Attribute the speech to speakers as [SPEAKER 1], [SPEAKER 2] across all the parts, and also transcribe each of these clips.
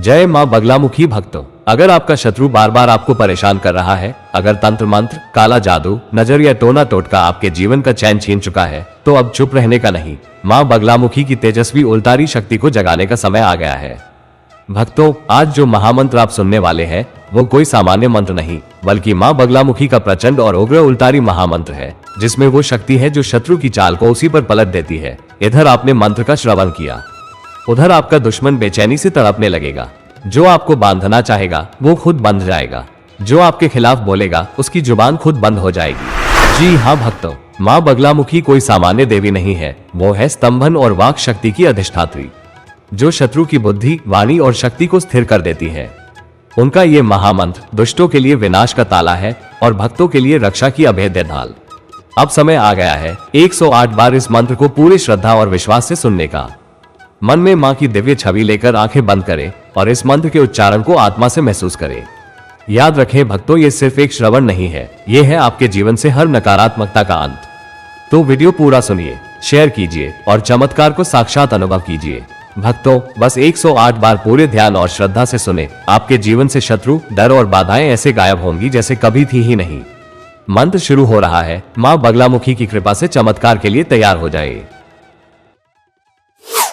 [SPEAKER 1] जय मां बगलामुखी भक्तों, अगर आपका शत्रु बार बार आपको परेशान कर रहा है, अगर तंत्र मंत्र, काला जादू, नजर या टोना टोटका आपके जीवन का चैन छीन चुका है, तो अब चुप रहने का नहीं, मां बगलामुखी की तेजस्वी उल्टारी शक्ति को जगाने का समय आ गया है। भक्तों, आज जो महामंत्र आप सुनने वाले हैं वो कोई सामान्य मंत्र नहीं, बल्कि मां बगलामुखी का प्रचंड और उग्र उल्टारी महामंत्र है, जिसमें वो शक्ति है जो शत्रु की चाल को उसी पर पलट देती है। इधर आपने मंत्र का श्रवण किया, उधर आपका दुश्मन बेचैनी से तड़पने लगेगा। जो आपको बांधना चाहेगा वो खुद बंध जाएगा, जो आपके खिलाफ बोलेगा उसकी जुबान खुद बंद हो जाएगी। जी हाँ भक्तों, मां बगलामुखी कोई सामान्य देवी नहीं है, वो है स्तंभन और वाक शक्ति की अधिष्ठात्री, जो शत्रु की बुद्धि, वाणी और शक्ति को स्थिर कर देती है। उनका ये महामंत्र दुष्टों के लिए विनाश का ताला है और भक्तों के लिए रक्षा की अभेद्य ढाल। अब समय आ गया है 108 बार इस मंत्र को पूरी श्रद्धा और विश्वास से सुनने का। मन में मां की दिव्य छवि लेकर आंखें बंद करें और इस मंत्र के उच्चारण को आत्मा से महसूस करें। याद रखें भक्तों, ये सिर्फ एक श्रवण नहीं है, ये है आपके जीवन से हर नकारात्मकता का अंत। तो वीडियो पूरा सुनिए, शेयर कीजिए और चमत्कार को साक्षात अनुभव कीजिए। भक्तों, बस 108 बार पूरे ध्यान और श्रद्धा से सुने, आपके जीवन से शत्रु, डर और बाधाएं ऐसे गायब होंगी जैसे कभी थी ही नहीं। मंत्र शुरू हो रहा है, मां बगलामुखी की कृपा से चमत्कार के लिए तैयार हो जाए।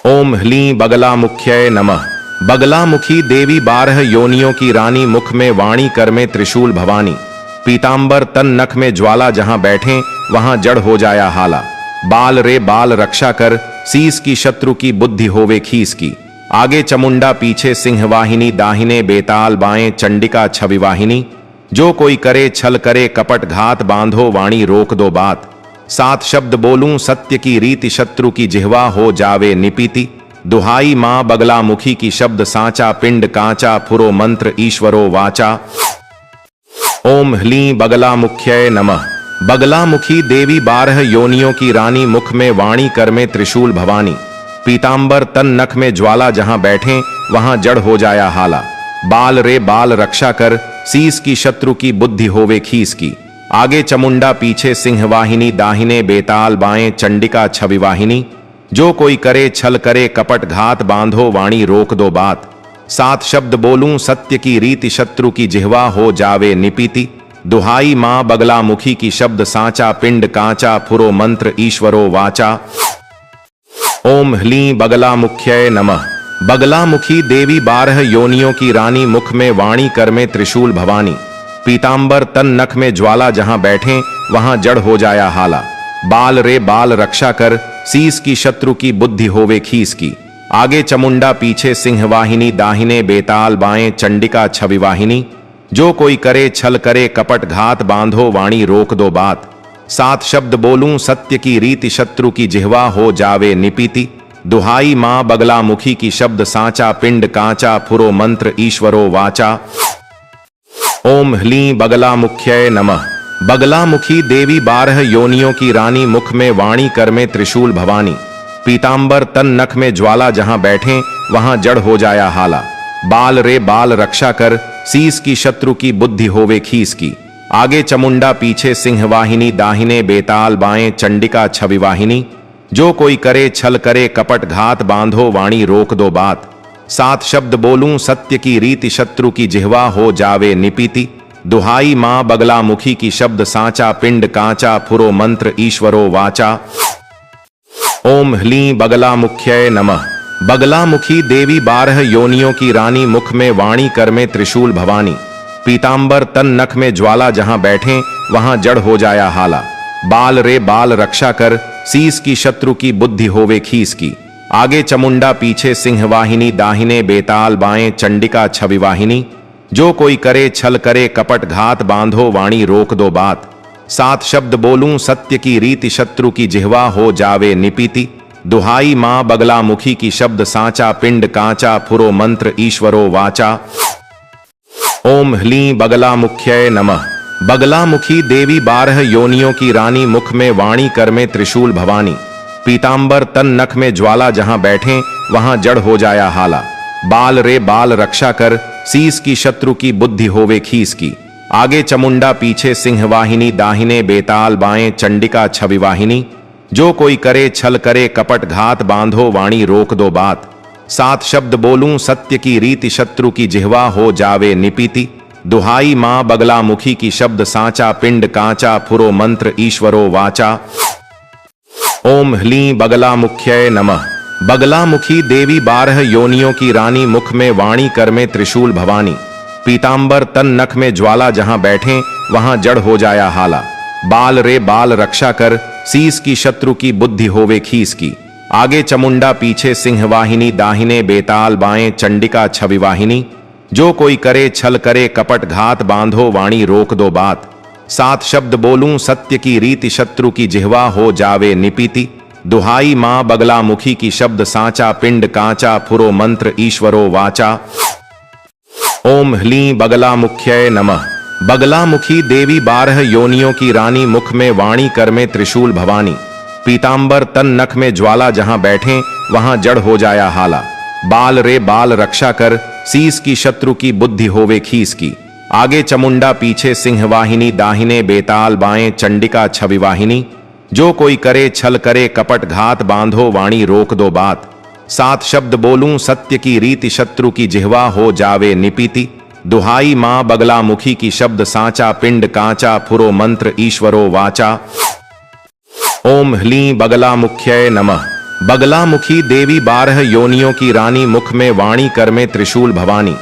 [SPEAKER 2] ओम ह्लीं बगलामुख्यै नमः। बगलामुखी देवी 12 योनियों की रानी, मुख में वाणी, कर में त्रिशूल भवानी, पीतांबर तन नख में ज्वाला, जहां बैठे वहां जड़ हो जाया हाला। बाल रे बाल रक्षा कर, शीस की शत्रु की बुद्धि होवे खीस की। आगे चमुंडा पीछे सिंह वाहिनी, दाहिने बेताल बाएं चंडिका छवि वाहिनी। जो कोई करे छल करे कपट घात, बांधो वाणी रोक दो बात। 7 शब्द बोलूं सत्य की रीति, शत्रु की जिह्वा हो जावे निपीति। दुहाई मां बगलामुखी की शब्द साचा, पिंड कांचा फुरो मंत्र ईश्वरो वाचा। ओम ह्लीं बगलामुख्यै नमः। बगलामुखी देवी 12 योनियों की रानी, मुख में वाणी, कर में त्रिशूल भवानी, पीतांबर तन नख में ज्वाला, जहां बैठे वहां जड़ हो जाया हाला। बाल रे बाल रक्षा कर, शीस की शत्रु की बुद्धि होवे खीस की। आगे चमुंडा पीछे सिंह वाहिनी, दाहिने बेताल बाएं चंडिका छवि वाहिनी। जो कोई करे छल करे कपट घात, बांधो वाणी रोक दो बात। 7 शब्द बोलूं सत्य की रीति, शत्रु की जिह्वा हो जावे निपीति। दुहाई मां बगलामुखी की शब्द साचा, पिंड कांचा फुरो मंत्र ईश्वरो वाचा। ओम ह्लीं बगलामुख्यै नमः। बगलामुखी देवी 12 योनियों की रानी, मुख में वाणी, कर में त्रिशूल भवानी, पीतांबर तन नख में ज्वाला, जहां बैठे वहां जड़ हो जाया हाला। बाल रे बाल रक्षा कर, शीस की शत्रु की बुद्धि होवे खीस की। आगे चमुंडा पीछे सिंह वाहिनी, दाहिने बेताल बाएं चंडिका छवि वाहिनी। जो कोई करे छल करे कपट घात, बांधो वाणी रोक दो बात। 7 शब्द बोलूं सत्य की रीति, शत्रु की जिह्वा हो जावे निपीति। दुहाई मां बगलामुखी की शब्द साचा, पिंड कांचा फुरो मंत्र ईश्वरो वाचा। ओम ह्लीं बगलामुख्यै नमः। बगलामुखी देवी 12 योनियों की रानी, मुख में वाणी, कर में त्रिशूल भवानी, पीतांबर तन नख में ज्वाला, जहां बैठे वहां जड़ हो जाया हाला। बाल रे बाल रक्षा कर, शीस की शत्रु की बुद्धि होवे खीस की। आगे चमुंडा पीछे सिंह वाहिनी, दाहिने बेताल बाएं चंडिका छवि वाहिनी। जो कोई करे छल करे कपट घात, बांधो वाणी रोक दो बात। 7 शब्द बोलूं सत्य की रीति, शत्रु की जिह्वा हो जावे निपीति। दुहाई मां बगलामुखी की शब्द साचा, पिंड कांचा फुरो मंत्र ईश्वरो वाचा। ओम ह्लीं बगलामुख्यै नमः। बगलामुखी देवी 12 योनियों की रानी, मुख में वाणी, कर में त्रिशूल भवानी, पीतांबर तन नख में ज्वाला, जहां बैठे वहां जड़ हो जाया हाला। बाल रे बाल रक्षा कर, शीस की शत्रु की बुद्धि होवे खीस की। आगे चमुंडा पीछे सिंह वाहिनी, दाहिने बेताल बाएं चंडिका छवि वाहिनी। जो कोई करे छल करे कपट घात, बांधो वाणी रोक दो बात। 7 शब्द बोलूं सत्य की रीति, शत्रु की जिह्वा हो जावे निपीति। दुहाई मां बगलामुखी की शब्द साचा, पिंड कांचा फुरो मंत्र ईश्वरो वाचा। ओम ह्लीं बगलामुख्यै नमः। बगलामुखी देवी 12 योनियों की रानी, मुख में वाणी, कर में त्रिशूल भवानी, पीतांबर तन नख में ज्वाला, जहां बैठे वहां जड़ हो जाया हाला। बाल रे बाल रक्षा कर, शीस की शत्रु की बुद्धि होवे खीस की। आगे चमुंडा पीछे सिंह वाहिनी, दाहिने बेताल बाएं चंडिका छवि वाहिनी। जो कोई करे छल करे कपट घात, बांधो वाणी रोक दो बात। सात शब्द बोलूं सत्य की रीति शत्रु की जिह्वा हो जावे निपीति। दुहाई मां बगलामुखी की शब्द साचा पिंड कांचा फुरो मंत्र ईश्वरो वाचा। ओम ह्लीं बगलामुख्यै नमः। बगलामुखी देवी 12 योनियों की रानी, मुख में वाणी कर में त्रिशूल भवानी। पीतांबर तन नख में ज्वाला, जहां बैठे वहां जड़ हो जाया हाला। बाल रे बाल रक्षा कर, शीस की शत्रु की बुद्धि होवे खीस की। आगे चमुंडा पीछे सिंह वाहिनी, दाहिने बेताल बाएं चंडिका छवि वाहिनी। जो कोई करे छल करे कपट घात, बांधो वाणी रोक दो बात। सात शब्द बोलूं सत्य की रीति शत्रु की जिह्वा हो जावे निपीति। दुहाई मां बगलामुखी की शब्द साचा पिंड कांचा फुरो मंत्र ईश्वरो वाचा। ओम ह्लीं बगलामुख्यै नमः। बगलामुखी देवी 12 योनियों की रानी, मुख में वाणी कर में त्रिशूल भवानी। पीतांबर तन नख में ज्वाला, जहां बैठे वहां जड़ हो जाया हाला। बाल रे बाल रक्षा कर, शीस की शत्रु की बुद्धि होवे खीस की। आगे चमुंडा पीछे सिंह वाहिनी, दाहिने बेताल बाएं चंडिका छवि वाहिनी। जो कोई करे छल करे कपट घात, बांधो वाणी रोक दो बात। सात शब्द बोलूं सत्य की रीति शत्रु की जिह्वा हो जावे निपीति। दुहाई मां बगलामुखी की शब्द साचा पिंड कांचा फुरो मंत्र ईश्वरो वाचा। ओम ह्लीं बगलामुख्यै नमः। बगलामुखी देवी 12 योनियों की रानी, मुख में वाणी कर में त्रिशूल भवानी।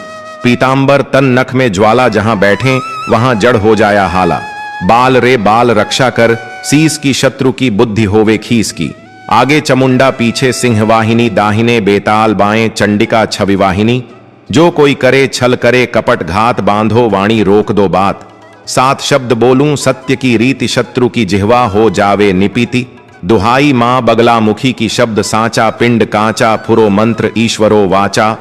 [SPEAKER 2] पीतांबर तन नख में ज्वाला, जहां बैठे वहां जड़ हो जाया हाला। बाल रे बाल रक्षा कर, शीस की शत्रु की बुद्धि होवे खीस की। आगे चमुंडा पीछे सिंह वाहिनी, दाहिने बेताल बाएं चंडिका छवि वाहिनी। जो कोई करे छल करे कपट घात, बांधो वाणी रोक दो बात। सात शब्द बोलूं सत्य की रीति शत्रु की जिह्वा हो जावे निपीति। दुहाई मां बगलामुखी की शब्द साचा पिंड कांचा फुरो मंत्र ईश्वरो वाचा।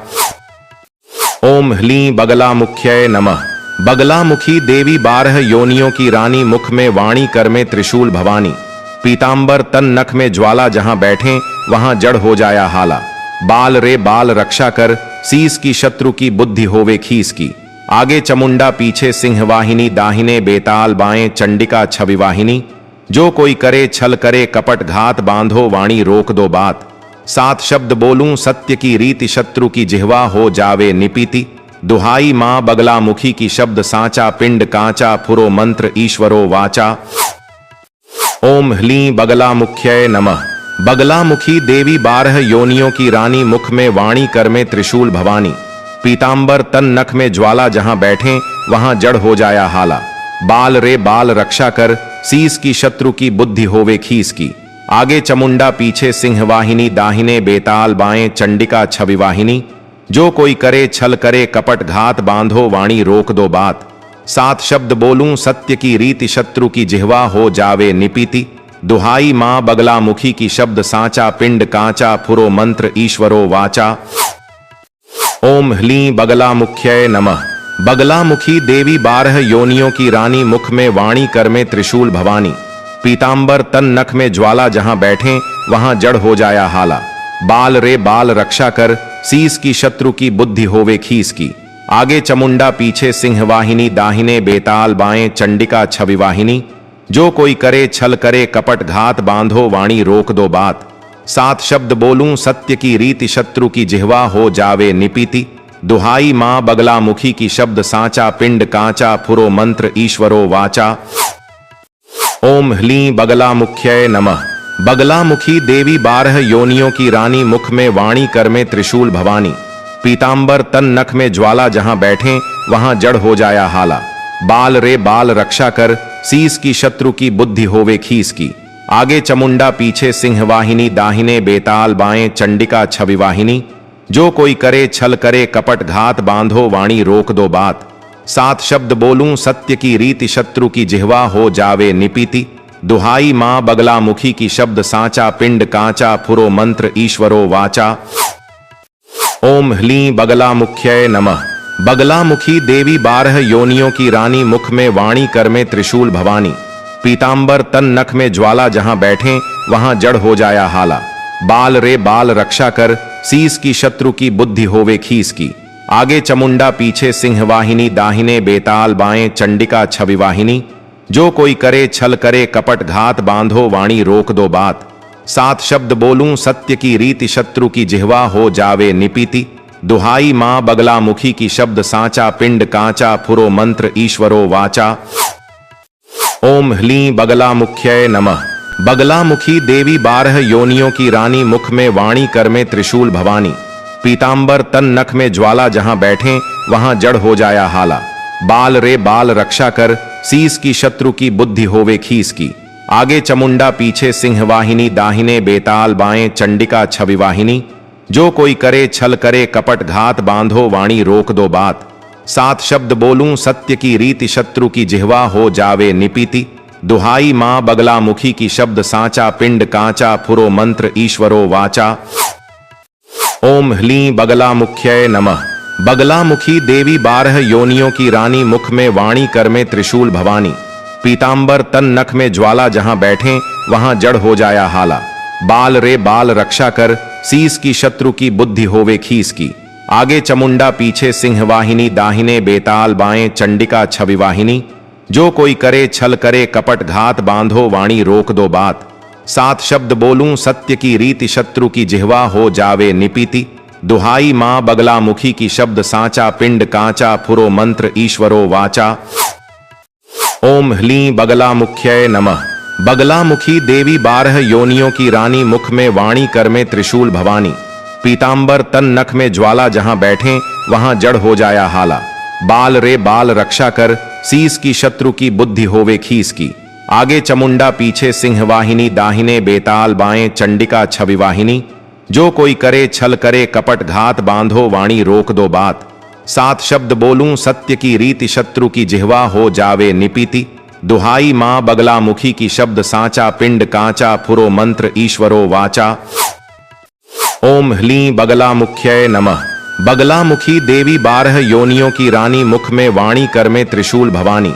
[SPEAKER 2] ओम ह्लीं बगलामुख्यै नमः। बगलामुखी देवी 12 योनियों की रानी, मुख में वाणी कर में त्रिशूल भवानी। पीतांबर तन नख में ज्वाला, जहां बैठे वहां जड़ हो जाया हाला। बाल रे बाल रक्षा कर, शीस की शत्रु की बुद्धि होवे खीस की। आगे चमुंडा पीछे सिंह वाहिनी, दाहिने बेताल बाएं चंडिका छवि वाहिनी। जो कोई करे छल करे कपट घात, बांधो वाणी रोक दो बात। सात शब्द बोलूं सत्य की रीति शत्रु की जिह्वा हो जावे निपीति। दुहाई मां बगलामुखी की शब्द साचा पिंड कांचा फुरो मंत्र ईश्वरो वाचा। ओम ह्लीं बगलामुख्यै नमः। बगलामुखी देवी 12 योनियों की रानी, मुख में वाणी कर में त्रिशूल भवानी। पीतांबर तन नख में ज्वाला, जहां बैठे वहां जड़ हो जाया हाला। बाल रे बाल रक्षा कर, शीस की शत्रु की बुद्धि होवे खीस की। आगे चमुंडा पीछे सिंह वाहिनी, दाहिने बेताल बाएं चंडिका छवि वाहिनी। जो कोई करे छल करे कपट घात, बांधो वाणी रोक दो बात। सात शब्द बोलूं सत्य की रीति शत्रु की जिह्वा हो जावे निपीति। दुहाई मां बगलामुखी की शब्द साचा पिंड कांचा फुरो मंत्र ईश्वरो वाचा। ओम ह्लीं बगलामुख्यै नमः। बगलामुखी देवी 12 योनियों की रानी, मुख में वाणी कर में त्रिशूल भवानी। पीतांबर तन नख में ज्वाला, जहां बैठे वहां जड़ हो जाया हाला। बाल रे बाल रक्षा कर, शीस की शत्रु की बुद्धि होवे खीस की। आगे चमुंडा पीछे सिंह वाहिनी, दाहिने बेताल बाएं चंडिका छवि वाहिनी। जो कोई करे छल करे कपट घात, बांधो वाणी रोक दो बात। सात शब्द बोलूं सत्य की रीति शत्रु की जिह्वा हो जावे निपीति। दुहाई मां बगलामुखी की शब्द साचा पिंड कांचा फुरो मंत्र ईश्वरो वाचा। ओम ह्लीं बगलामुख्यै नमः। बगलामुखी देवी 12 योनियों की रानी, मुख में वाणी कर में त्रिशूल भवानी। पीतांबर तन नख में ज्वाला, जहां बैठे वहां जड़ हो जाया हाला। बाल रे बाल रक्षा कर, शीस की शत्रु की बुद्धि होवे खीस की। आगे चमुंडा पीछे सिंह वाहिनी, दाहिने बेताल बाएं चंडिका छवि वाहिनी। जो कोई करे छल करे कपट घात, बांधो वाणी रोक दो बात। सात शब्द बोलूं सत्य की रीति शत्रु की जिह्वा हो जावे निपीति। दुहाई मां बगलामुखी की शब्द साचा पिंड कांचा फुरो मंत्र ईश्वरो वाचा। ओम ह्लीं बगलामुख्यै नमः। बगलामुखी देवी 12 योनियों की रानी, मुख में वाणी कर में त्रिशूल भवानी। पीतांबर तन नख में ज्वाला, जहां बैठे वहां जड़ हो जाया हाला। बाल रे बाल रक्षा कर, शीस की शत्रु की बुद्धि होवे खीस की। आगे चमुंडा पीछे सिंह वाहिनी, दाहिने बेताल बाएं चंडिका छवि वाहिनी। जो कोई करे छल करे कपट घात, बांधो वाणी रोक दो बात। सात शब्द बोलूं सत्य की रीति शत्रु की जिह्वा हो जावे निपीति। दुहाई मां बगलामुखी की शब्द साचा पिंड कांचा फुरो मंत्र ईश्वरो वाचा। ओम ह्लीं बगलामुख्यै नमः। बगलामुखी देवी 12 योनियों की रानी, मुख में वाणी कर में त्रिशूल भवानी। पीतांबर तन नख में ज्वाला, जहां बैठे वहां जड़ हो जाया हाला। बाल रे बाल रक्षा कर, शीस की शत्रु की बुद्धि होवे खीस की। आगे चमुंडा पीछे सिंह वाहिनी, दाहिने बेताल बाएं चंडिका छवि वाहिनी। जो कोई करे छल करे कपट घात, बांधो वाणी रोक दो बात। सात शब्द बोलूं सत्य की रीति शत्रु की जिह्वा हो जावे निपीति। दुहाई मां बगलामुखी की शब्द साचा पिंड कांचा फुरो मंत्र ईश्वरो वाचा। ओम ह्लीं बगलामुख्यै नमः। बगलामुखी देवी 12 योनियों की रानी, मुख में वाणी कर में त्रिशूल भवानी। पीतांबर तन नख में ज्वाला, जहां बैठे वहां जड़ हो जाया हाला। बाल रे बाल रक्षा कर, शीस की शत्रु की बुद्धि होवे खीस की। आगे चमुंडा पीछे सिंह वाहिनी, दाहिने बेताल बाएं चंडिका छवि वाहिनी। जो कोई करे छल करे कपट घात, बांधो वाणी रोक दो बात। सात शब्द बोलूं सत्य की रीति शत्रु की जिह्वा हो जावे निपीति। दुहाई मां बगलामुखी की शब्द साचा पिंड कांचा फुरो मंत्र ईश्वरो वाचा। ओम ह्लीं बगलामुख्यै नमः। बगलामुखी देवी 12 योनियों की रानी, मुख में वाणी कर में त्रिशूल भवानी। पीतांबर तन नख में ज्वाला, जहां बैठे वहां जड़ हो जाया हाला। बाल रे बाल रक्षा कर, शीस की शत्रु की बुद्धि होवे खीस की। आगे चमुंडा पीछे सिंह वाहिनी, दाहिने बेताल बाएं चंडिका छवि वाहिनी। जो कोई करे छल करे कपट घात, बांधो वाणी रोक दो बात। सात शब्द बोलूं सत्य की रीति शत्रु की जिह्वा हो जावे निपीति। दुहाई मां बगलामुखी की शब्द साचा पिंड कांचा फुरो मंत्र ईश्वरो वाचा। ओम ह्लीं बगलामुख्यै नमः। बगलामुखी देवी 12 योनियों की रानी, मुख में वाणी कर में त्रिशूल भवानी।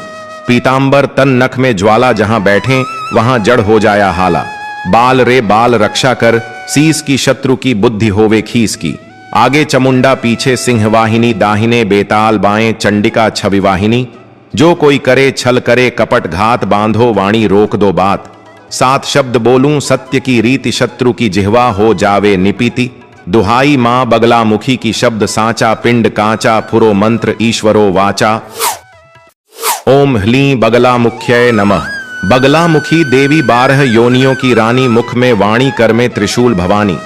[SPEAKER 2] पीतांबर तन नख में ज्वाला, जहां बैठे वहां जड़ हो जाया हाला। बाल रे बाल रक्षा कर, शीस की शत्रु की बुद्धि होवे खीस की। आगे चमुंडा पीछे सिंह वाहिनी, दाहिने बेताल बाएं चंडिका छवि वाहिनी। जो कोई करे छल करे कपट घात, बांधो वाणी रोक दो बात। सात शब्द बोलूं सत्य की रीति शत्रु की जिह्वा हो जावे निपीति। दुहाई मां बगलामुखी की शब्द साचा पिंड कांचा फुरो मंत्र ईश्वरो वाचा। ओम ह्लीं बगलामुख्यै नमः। बगलामुखी देवी 12 योनियों की रानी, मुख में वाणी कर में त्रिशूल भवानी।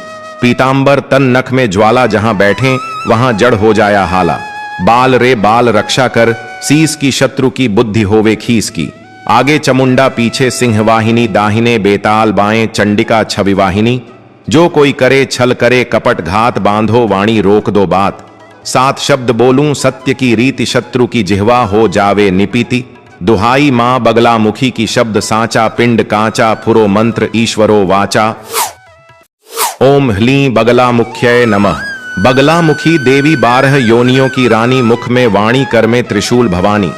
[SPEAKER 2] पीतांबर तन नख में ज्वाला, जहां बैठे वहां जड़ हो जाया हाला। बाल रे बाल रक्षा कर, शीस की शत्रु की बुद्धि होवे खीस की। आगे चमुंडा पीछे सिंह वाहिनी, दाहिने बेताल बाएं चंडिका छवि वाहिनी। जो कोई करे छल करे कपट घात, बांधो वाणी रोक दो बात। सात शब्द बोलूं सत्य की रीति शत्रु की जिह्वा हो जावे निपीति। दुहाई मां बगलामुखी की शब्द साचा पिंड कांचा फुरो मंत्र ईश्वरो वाचा। ओम ह्लीं बगलामुख्यै नमः। बगलामुखी देवी 12 योनियों की रानी, मुख में वाणी कर में त्रिशूल भवानी।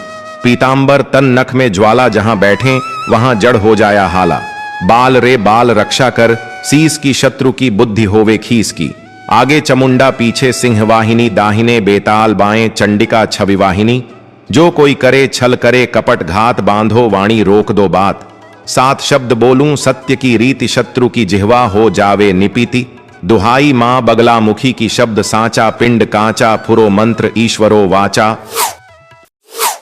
[SPEAKER 2] पीतांबर तन नख में ज्वाला, जहां बैठे वहां जड़ हो जाया हाला। बाल रे बाल रक्षा कर, शीस की शत्रु की बुद्धि होवे खीस की। आगे चमुंडा पीछे सिंह वाहिनी, दाहिने बेताल बाएं चंडिका छवि वाहिनी। जो कोई करे छल करे कपट घात, बांधो वाणी रोक दो बात। सात शब्द बोलूं सत्य की रीति शत्रु की जिह्वा हो जावे निपीति। दुहाई मां बगलामुखी की शब्द साचा पिंड कांचा फुरो मंत्र ईश्वरो वाचा।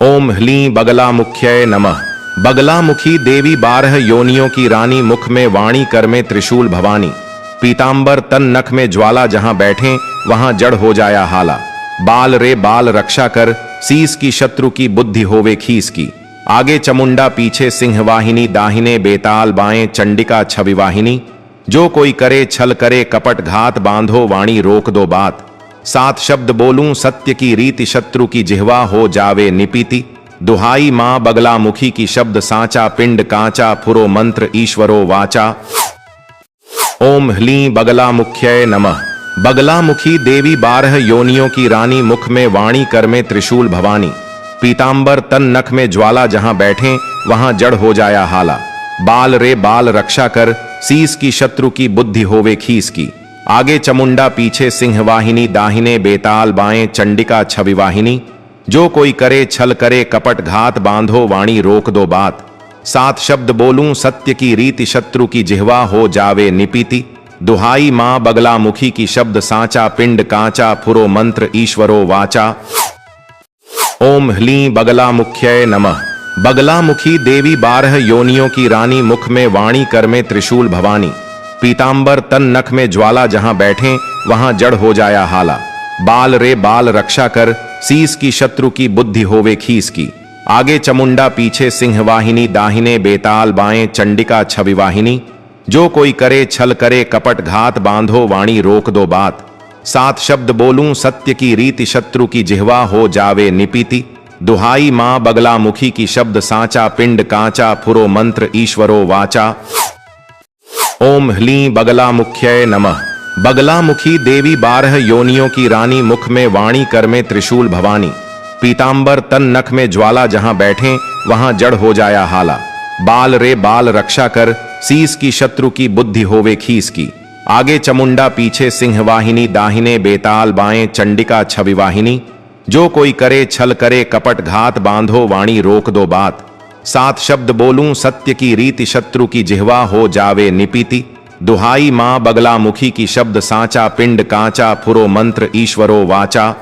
[SPEAKER 2] ओम ह्लीं बगलामुख्यै नमः। बगलामुखी देवी 12 योनियों की रानी, मुख में वाणी कर में त्रिशूल भवानी। पीतांबर तन नख में ज्वाला, जहां बैठे वहां जड़ हो जाया हाला। बाल रे बाल रक्षा कर, शीस की शत्रु की बुद्धि होवे खीस की। आगे चमुंडा पीछे सिंह वाहिनी, दाहिने बेताल बाएं चंडिका छवि वाहिनी। जो कोई करे छल करे कपट घात, बांधो वाणी रोक दो बात। सात शब्द बोलूं सत्य की रीति शत्रु की जिह्वा हो जावे निपीति। दुहाई मां बगलामुखी की शब्द साचा पिंड कांचा फुरो मंत्र ईश्वरो वाचा। ओम ह्लीं बगलामुख्यै नमः। बगलामुखी देवी 12 योनियों की रानी, मुख में वाणी कर में त्रिशूल भवानी। पीतांबर तन नख में ज्वाला, जहां बैठे वहां जड़ हो जाया हाला। बाल रे बाल रक्षा कर, शीस की शत्रु की बुद्धि होवे खीस की। आगे चमुंडा पीछे सिंह वाहिनी, दाहिने बेताल बाएं चंडिका छवि वाहिनी। जो कोई करे छल करे कपट घात, बांधो वाणी रोक दो बात। सात शब्द बोलूं सत्य की रीति शत्रु की जिह्वा हो जावे निपीति। दुहाई मां बगलामुखी की शब्द साचा पिंड कांचा फुरो मंत्र ईश्वरो वाचा। ओम ह्लीं बगलामुख्यै नमः। बगलामुखी देवी 12 योनियों की रानी, मुख में वाणी कर में त्रिशूल भवानी। पीतांबर तन नख में ज्वाला, जहां बैठे वहां जड़ हो जाया हाला। बाल रे बाल रक्षा कर, शीस की शत्रु की बुद्धि होवे खीस की। आगे चमुंडा पीछे सिंह वाहिनी, दाहिने बेताल बाएं चंडिका छवि वाहिनी। जो कोई करे छल करे कपट घात, बांधो वाणी रोक दो बात। सात शब्द बोलूं सत्य की रीति शत्रु की जिह्वा हो जावे निपीति। दुहाई मां बगलामुखी की शब्द साचा पिंड कांचा फुरो मंत्र ईश्वरो वाचा। ओम ह्लीं बगलामुख्यै नमः। बगलामुखी देवी 12 योनियों की रानी, मुख में वाणी कर में त्रिशूल भवानी। पीतांबर तन नख में ज्वाला, जहां बैठे वहां जड़ हो जाया हाला। बाल रे बाल रक्षा कर, शीस की शत्रु की बुद्धि होवे खीस की। आगे चमुंडा पीछे सिंह वाहिनी, दाहिने बेताल बाएं चंडिका छवि वाहिनी। जो कोई करे छल करे कपट घात, बांधो वाणी रोक दो बात। सात शब्द बोलूं सत्य की रीति शत्रु की जिह्वा हो जावे निपीति। दुहाई मां बगलामुखी की शब्द साचा पिंड कांचा फुरो मंत्र ईश्वरो वाचा।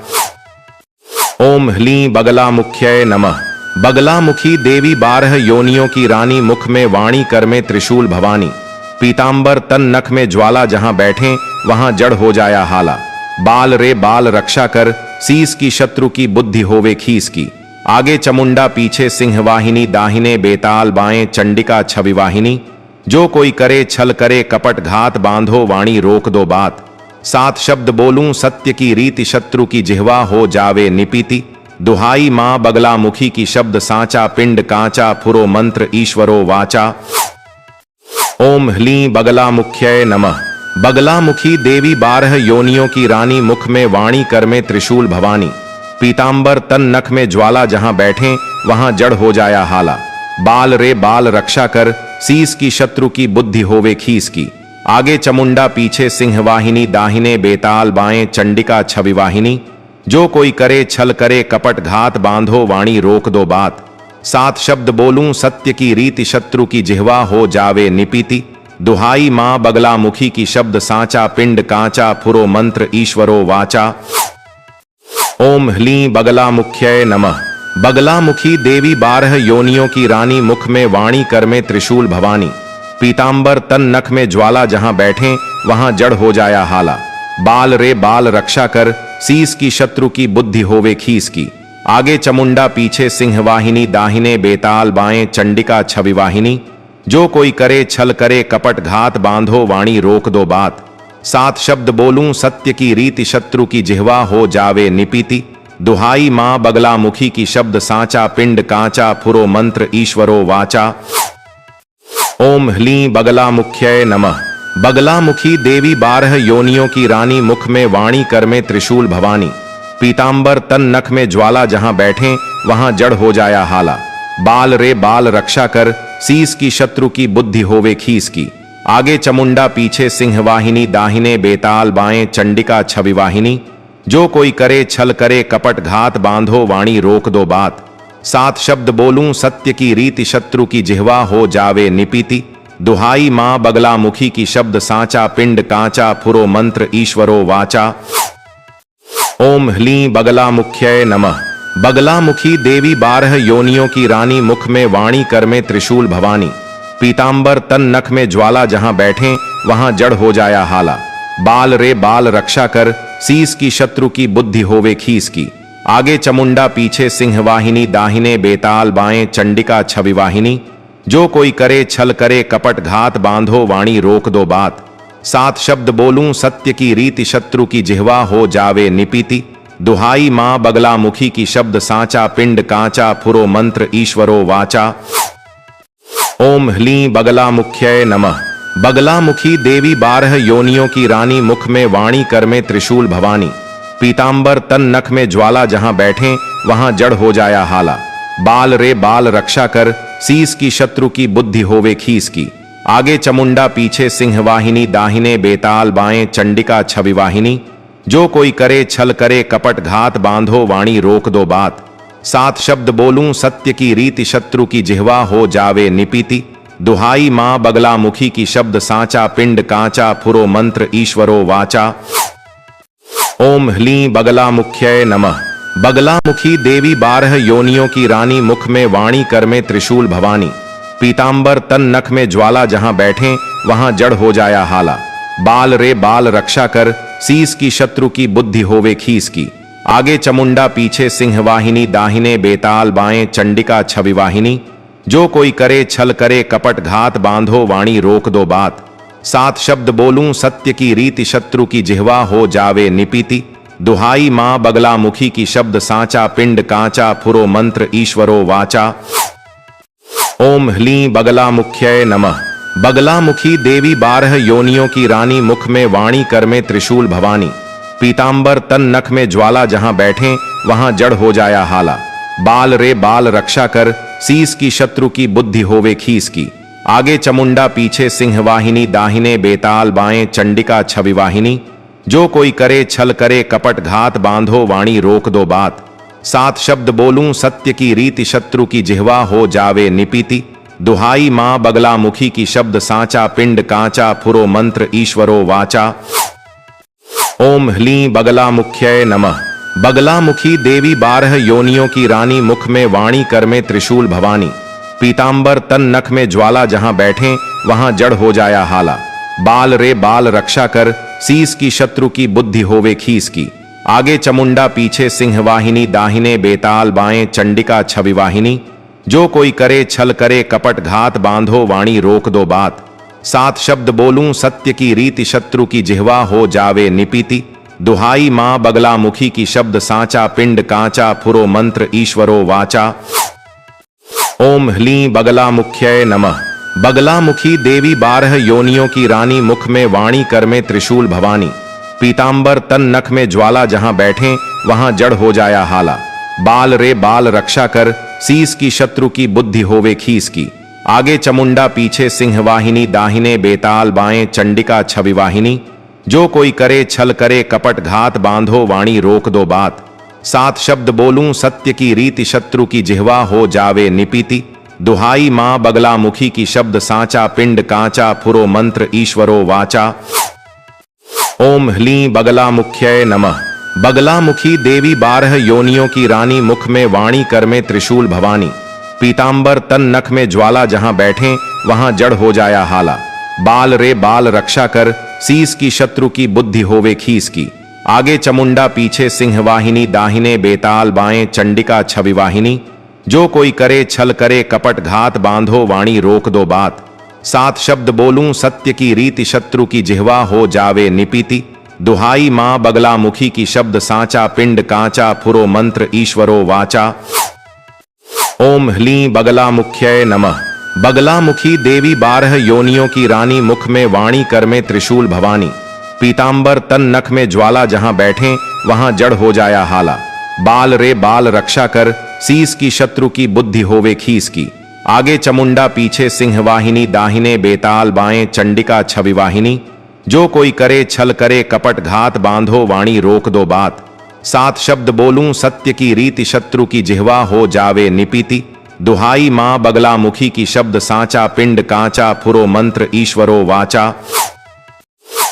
[SPEAKER 2] ओम ह्लीं बगलामुख्यै नमः। बगलामुखी देवी 12 योनियों की रानी, मुख में वाणी कर में त्रिशूल भवानी। पीतांबर तन नख में ज्वाला, जहां बैठे वहां जड़ हो जाया हाला। बाल रे बाल रक्षा कर, शीस की शत्रु की बुद्धि होवे खीस की। आगे चमुंडा पीछे सिंह वाहिनी, दाहिने बेताल बाएं चंडिका छवि वाहिनी। जो कोई करे छल करे कपट घात, बांधो वाणी रोक दो बात। सात शब्द बोलूं सत्य की रीति शत्रु की जिह्वा हो जावे निपीति। दुहाई मां बगलामुखी की शब्द साचा पिंड कांचा फुरो मंत्र ईश्वरो वाचा। ओम ह्लीं बगलामुख्यै नमः। बगलामुखी देवी 12 योनियों की रानी, मुख में वाणी कर में त्रिशूल भवानी। पीतांबर तन नख में ज्वाला, जहां बैठे वहां जड़ हो जाया हाला। बाल रे बाल रक्षा कर, शीस की शत्रु की बुद्धि होवे खीस की। आगे चमुंडा पीछे सिंह वाहिनी, दाहिने बेताल बाएं चंडिका छवि वाहिनी। जो कोई करे छल करे कपट घात, बांधो वाणी रोक दो बात। सात शब्द बोलूं सत्य की रीति शत्रु की जिह्वा हो जावे निपीति। दुहाई मां बगलामुखी की शब्द साचा पिंड कांचा फुरो मंत्र ईश्वरो वाचा। ओम ह्लीं बगलामुख्यै नमः। बगलामुखी देवी 12 योनियों की रानी, मुख में वाणी कर में त्रिशूल भवानी। पीतांबर तन नख में ज्वाला, जहां बैठे वहां जड़ हो जाया हाला। बाल रे बाल रक्षा कर, शीस की शत्रु की बुद्धि होवे खीस की। आगे चमुंडा पीछे सिंह वाहिनी, दाहिने बेताल बाएं चंडिका छवि वाहिनी। जो कोई करे छल करे कपट घात, बांधो वाणी रोक दो बात। सात शब्द बोलूं सत्य की रीति शत्रु की जिह्वा हो जावे निपीति। दुहाई मां बगलामुखी की शब्द साचा पिंड कांचा फुरो मंत्र ईश्वरो वाचा। ओम ह्लीं बगलामुख्यै नमः। बगलामुखी देवी 12 योनियों की रानी, मुख में वाणी कर में त्रिशूल भवानी। पीतांबर तन नख में ज्वाला, जहां बैठे वहां जड़ हो जाया हाला। बाल रे बाल रक्षा कर, शीस की शत्रु की बुद्धि होवे खीस की। आगे चमुंडा पीछे सिंह वाहिनी, दाहिने बेताल बाएं चंडिका छवि वाहिनी। जो कोई करे छल करे कपट घात, बांधो वाणी रोक दो बात। सात शब्द बोलूं सत्य की रीति शत्रु की जिह्वा हो जावे निपीति। दुहाई मां बगलामुखी की शब्द साचा पिंड कांचा फुरो मंत्र ईश्वरो वाचा। ओम ह्लीं बगलामुख्यै नमः। बगलामुखी देवी 12 योनियों की रानी, मुख में वाणी कर में त्रिशूल भवानी। पीतांबर तन नख में ज्वाला, जहां बैठे वहां जड़ हो जाया हाला। बाल रे बाल रक्षा कर, शीस की शत्रु की बुद्धि होवे खीस की। आगे चमुंडा पीछे सिंह वाहिनी, दाहिने बेताल बाएं चंडिका छवि वाहिनी। जो कोई करे छल करे कपट घात, बांधो वाणी रोक दो बात। सात शब्द बोलूं सत्य की रीति शत्रु की जिह्वा हो जावे निपीति। दुहाई मां बगलामुखी की शब्द साचा पिंड कांचा फुरो मंत्र ईश्वरो वाचा। ओम ह्लीं बगलामुख्यै नमः। बगलामुखी देवी 12 योनियों की रानी, मुख में वाणी कर में त्रिशूल भवानी। पीतांबर तन नख में ज्वाला, जहां बैठे वहां जड़ हो जाया हाला। बाल रे बाल रक्षा कर, शीस की शत्रु की बुद्धि होवे खीस की। आगे चमुंडा पीछे सिंह वाहिनी, दाहिने बेताल बाएं चंडिका छवि वाहिनी। जो कोई करे छल करे कपट घात, बांधो वाणी रोक दो बात। सात शब्द बोलूं सत्य की रीति शत्रु की जिह्वा हो जावे निपीति। दुहाई मां बगलामुखी की शब्द साचा पिंड कांचा फुरो मंत्र ईश्वरो वाचा। ओम ह्लीं बगलामुख्यै नमः। बगलामुखी देवी 12 योनियों की रानी, मुख में वाणी कर में त्रिशूल भवानी। पीतांबर तन नख में ज्वाला, जहां बैठे वहां जड़ हो जाया हाला। बाल रे बाल रक्षा कर, सीस की शत्रु की बुद्धि होवे खीस की। आगे चमुंडा पीछे सिंह वाहिनी, दाहिने बेताल बाएं चंडिका छवि वाहिनी। जो कोई करे छल करे कपट घात, बांधो वाणी रोक दो बात। सात शब्द बोलूं सत्य की रीति शत्रु की जिह्वा हो जावे निपीति। दुहाई मां बगलामुखी की शब्द साचा पिंड कांचा फुरो मंत्र ईश्वरो वाचा। ओम ह्लीं बगलामुख्यै नमः। बगलामुखी देवी 12 योनियों की रानी, मुख में वाणी कर में त्रिशूल भवानी। पीतांबर तन नख में ज्वाला, जहां बैठे वहां जड़ हो जाया हाला। बाल रे बाल रक्षा कर, सीस की शत्रु की बुद्धि होवे खीस की। आगे चमुंडा पीछे सिंह वाहिनी, दाहिने बेताल बाएं चंडिका छवि वाहिनी। जो कोई करे छल करे कपट घात, बांधो वाणी रोक दो बात। सात शब्द बोलूं सत्य की रीति शत्रु की जिह्वा हो जावे निपीति। दुहाई मां बगलामुखी की शब्द साचा पिंड कांचा फुरो मंत्र ईश्वरो वाचा। ओम ह्लीं बगलामुख्यै नमः। बगलामुखी देवी 12 योनियों की रानी, मुख में वाणी कर में त्रिशूल भवानी। पीतांबर तन नख में ज्वाला, जहां बैठे वहां जड़ हो जाया हाला। बाल रे बाल रक्षा कर, सीस की शत्रु की बुद्धि होवे खीस की। आगे चमुंडा पीछे सिंह वाहिनी, दाहिने बेताल बाएं चंडिका छवि वाहिनी। जो कोई करे छल करे कपट घात, बांधो वाणी रोक दो बात। सात शब्द बोलूं सत्य की रीति शत्रु की जिह्वा हो जावे निपीति। दुहाई मां बगलामुखी की शब्द साचा पिंड कांचा फुरो मंत्र ईश्वरो वाचा। ओम ह्लीं बगलामुख्यै नमः। बगलामुखी देवी 12 योनियों की रानी, मुख में वाणी कर में त्रिशूल भवानी। पीतांबर तन नख में ज्वाला, जहां बैठे वहां जड़ हो जाया हाला। बाल रे बाल रक्षा कर, सीस की शत्रु की बुद्धि होवे खीस की। आगे चमुंडा पीछे सिंह वाहिनी, दाहिने बेताल बाएं चंडिका छवि वाहिनी। जो कोई करे छल करे कपट घात, बांधो वाणी रोक दो बात। सात शब्द बोलूं सत्य की रीति शत्रु की जिह्वा हो जावे निपीति। दुहाई मां बगलामुखी की शब्द साचा पिंड कांचा फुरो मंत्र ईश्वरो वाचा। ओम ह्लीं बगलामुख्यै नमः। बगलामुखी देवी 12 योनियों की रानी, मुख में वाणी कर में त्रिशूल भवानी। पीतांबर तन नख में ज्वाला, जहां बैठे वहां जड़ हो जाया हाला। बाल रे बाल रक्षा कर, सीस की शत्रु की बुद्धि होवे खीस की। आगे चमुंडा पीछे सिंह वाहिनी, दाहिने बेताल बाएं चंडिका छवि वाहिनी। जो कोई करे छल करे कपट घात, बांधो वाणी रोक दो बात। सात शब्द बोलूं सत्य की रीति शत्रु की जिह्वा हो जावे निपीति। दुहाई मां बगलामुखी की शब्द साचा पिंड कांचा फुरो मंत्र ईश्वरो वाचा। ओम ह्लीं बगलामुख्यै नमः। बगलामुखी देवी 12 योनियों की रानी, मुख में वाणी कर में त्रिशूल भवानी। पीतांबर तन नख में ज्वाला, जहां बैठे वहां जड़ हो जाया हाला। बाल रे बाल रक्षा कर, सीस की शत्रु की बुद्धि होवे खीस की। आगे चमुंडा पीछे सिंह वाहिनी, दाहिने बेताल बाएं चंडिका छवि वाहिनी। जो कोई करे छल करे कपट घात, बांधो वाणी रोक दो बात। सात शब्द बोलूं सत्य की रीति शत्रु की जिह्वा हो जावे निपीति। दुहाई मां बगलामुखी की शब्द साचा पिंड कांचा फुरो मंत्र ईश्वरो वाचा।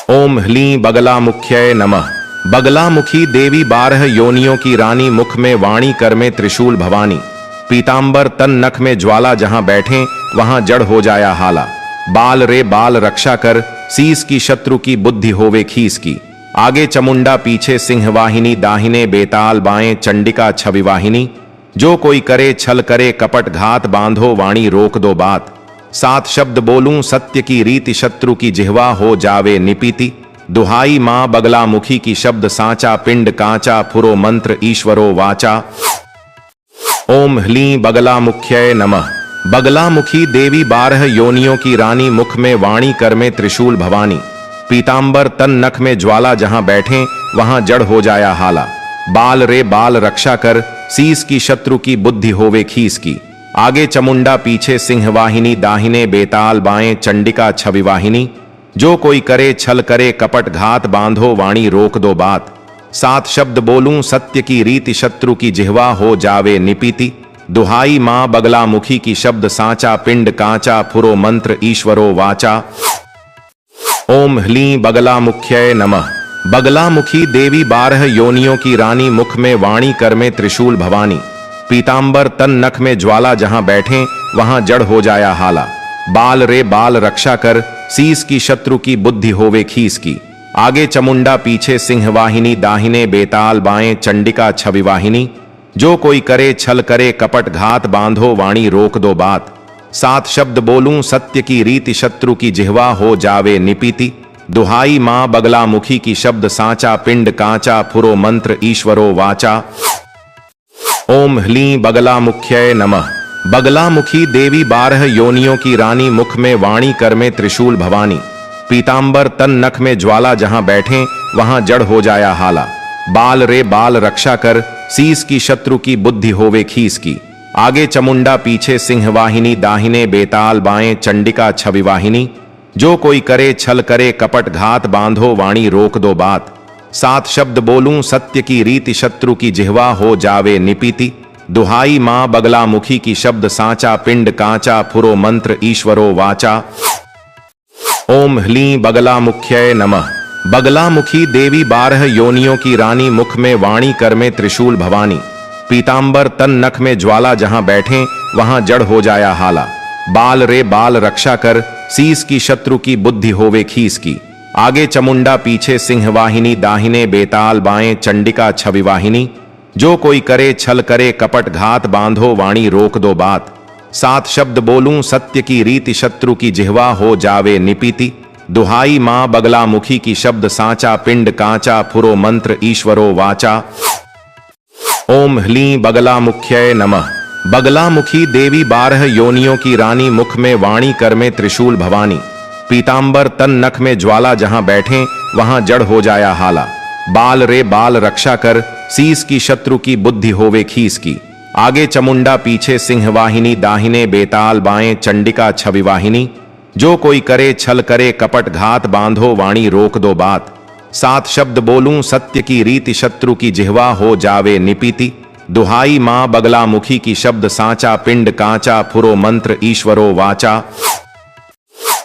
[SPEAKER 2] ओम ह्लीं बगलामुख्यै नमः। बगलामुखी देवी 12 योनियों की रानी, मुख में वाणी कर में त्रिशूल भवानी। पीतांबर तन नख में ज्वाला, जहां बैठे वहां जड़ हो जाया हाला। बाल रे बाल रक्षा कर, सीस की शत्रु की बुद्धि होवे खीस की। आगे चमुंडा पीछे सिंह वाहिनी, दाहिने बेताल बाएं चंडिका छवि वाहिनी। जो कोई करे छल करे कपट घात, बांधो वाणी रोक दो बात। सात शब्द बोलूं सत्य की रीति शत्रु की जिह्वा हो जावे निपीति। दुहाई मां बगलामुखी की शब्द साचा पिंड कांचा फुरो मंत्र ईश्वरो वाचा। ओम ह्लीं बगलामुख्यै नमः। बगलामुखी देवी 12 योनियों की रानी, मुख में वाणी कर में त्रिशूल भवानी। पीतांबर तन नख में ज्वाला, जहां बैठे वहां जड़ हो जाया हाला। बाल रे बाल रक्षा कर, सीस की शत्रु की बुद्धि होवे खीस की। आगे चमुंडा पीछे सिंह वाहिनी, दाहिने बेताल बाएं चंडिका छवि वाहिनी। जो कोई करे छल करे कपट घात, बांधो वाणी रोक दो बात। सात शब्द बोलूं सत्य की रीति शत्रु की जिह्वा हो जावे निपीति। दुहाई मां बगलामुखी की शब्द साचा पिंड कांचा फुरो मंत्र ईश्वरो वाचा। ओम ह्लीं बगलामुख्यै नमः। बगलामुखी देवी 12 योनियों की रानी, मुख में वाणी कर में त्रिशूल भवानी। पीतांबर तन नख में ज्वाला, जहां बैठे वहां जड़ हो जाया हाला। बाल रे बाल रक्षा कर, शीस की शत्रु की बुद्धि होवे खीस की। आगे चमुंडा पीछे सिंह वाहिनी, दाहिने बेताल बाएं चंडिका छवि वाहिनी। जो कोई करे छल करे कपट घात, बांधो वाणी रोक दो बात। सात शब्द बोलूं सत्य की रीति शत्रु की जिह्वा हो जावे निपीति। दुहाई मां बगलामुखी की शब्द साचा पिंड कांचा फुरो मंत्र ईश्वरो वाचा। ओम ह्लीं बगलामुख्यै नमः। बगलामुखी देवी 12 योनियों की रानी, मुख में वाणी कर में त्रिशूल भवानी। पीतांबर तन नख में ज्वाला, जहां बैठे वहां जड़ हो जाया हाला। बाल रे बाल रक्षा कर, शीस की शत्रु की बुद्धि होवे खीस की। आगे चमुंडा पीछे सिंह वाहिनी, दाहिने बेताल बाएं चंडिका छवि वाहिनी। जो कोई करे छल करे कपट घात, बांधो वाणी रोक दो बात। सात शब्द बोलूं सत्य की रीति शत्रु की जिह्वा हो जावे निपीति। दुहाई मां बगलामुखी की शब्द साचा पिंड कांचा फुरो मंत्र ईश्वरो वाचा। ओम ह्लीं बगलामुख्यै नमः। बगलामुखी देवी 12 योनियों की रानी, मुख में वाणी कर में त्रिशूल भवानी। पीतांबर तन नख में ज्वाला, जहां बैठे वहां जड़ हो जाया हाला। बाल रे बाल रक्षा कर, शीस की शत्रु की बुद्धि होवे खीस की। आगे चमुंडा पीछे सिंह वाहिनी, दाहिने बेताल बाएं चंडिका छवि वाहिनी। जो कोई करे छल करे कपट घात, बांधो वाणी रोक दो बात। सात शब्द बोलूं सत्य की रीति शत्रु की जिह्वा हो जावे निपीति। दुहाई मां बगलामुखी की शब्द साचा पिंड कांचा फुरो मंत्र ईश्वरो वाचा। ओम ह्लीं बगलामुख्यै नमः। बगलामुखी देवी 12 योनियों की रानी, मुख में वाणी कर में त्रिशूल भवानी। पीतांबर तन नख में ज्वाला, जहां बैठे वहां जड़ हो जाया हाला। बाल रे बाल रक्षा कर, शीस की शत्रु की बुद्धि होवे खीस की। आगे चमुंडा पीछे सिंह वाहिनी, दाहिने बेताल बाएं चंडिका छवि वाहिनी। जो कोई करे छल करे कपट घात, बांधो वाणी रोक दो बात। सात शब्द बोलूं सत्य की रीति शत्रु की जिह्वा हो जावे निपीति। दुहाई मां बगलामुखी की शब्द साचा पिंड कांचा फुरो मंत्र ईश्वरो वाचा।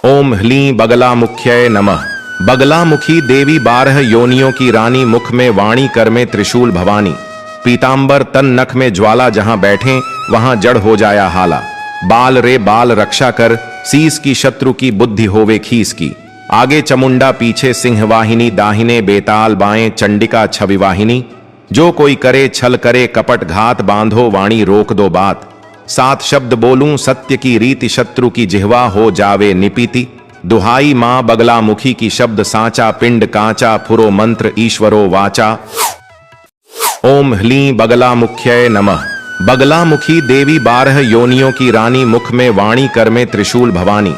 [SPEAKER 2] ओम ह्लीं बगलामुख्यै नमः। बगलामुखी देवी 12 योनियों की रानी, मुख में वाणी कर में त्रिशूल भवानी। पीतांबर तन नख में ज्वाला, जहां बैठे वहां जड़ हो जाया हाला। बाल रे बाल रक्षा कर, शीस की शत्रु की बुद्धि होवे खीस की। आगे चमुंडा पीछे सिंह वाहिनी, दाहिने बेताल बाएं चंडिका छवि वाहिनी। जो कोई करे छल करे कपट घात, बांधो वाणी रोक दो बात। सात शब्द बोलूं सत्य की रीति शत्रु की जिह्वा हो जावे निपीति। दुहाई मां बगलामुखी की शब्द साचा पिंड कांचा फुरो मंत्र ईश्वरो वाचा। ओम ह्लीं बगलामुख्यै नमः। बगलामुखी देवी 12 योनियों की रानी, मुख में वाणी कर में त्रिशूल भवानी।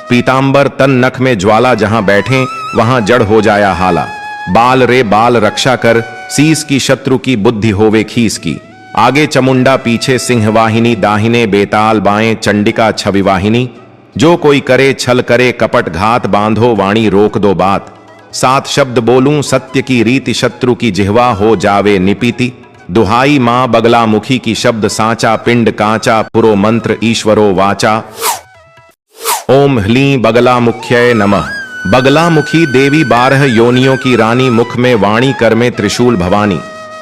[SPEAKER 2] पीतांबर तन नख में ज्वाला, जहां बैठे वहां जड़ हो जाया हाला। बाल रे बाल रक्षा कर, शीस की शत्रु की बुद्धि होवे खीस की। आगे चमुंडा पीछे सिंह वाहिनी, दाहिने बेताल बाएं चंडिका छवि वाहिनी। जो कोई करे छल करे कपट घात, बांधो वाणी रोक दो बात। सात शब्द बोलूं सत्य की रीति शत्रु की जिह्वा हो जावे निपीति। दुहाई मां बगलामुखी की शब्द साचा पिंड कांचा फुरो मंत्र ईश्वरो वाचा। ओम ह्लीं बगलामुख्यै नमः। बगलामुखी देवी 12 योनियों की रानी, मुख में वाणी कर में त्रिशूल भवानी।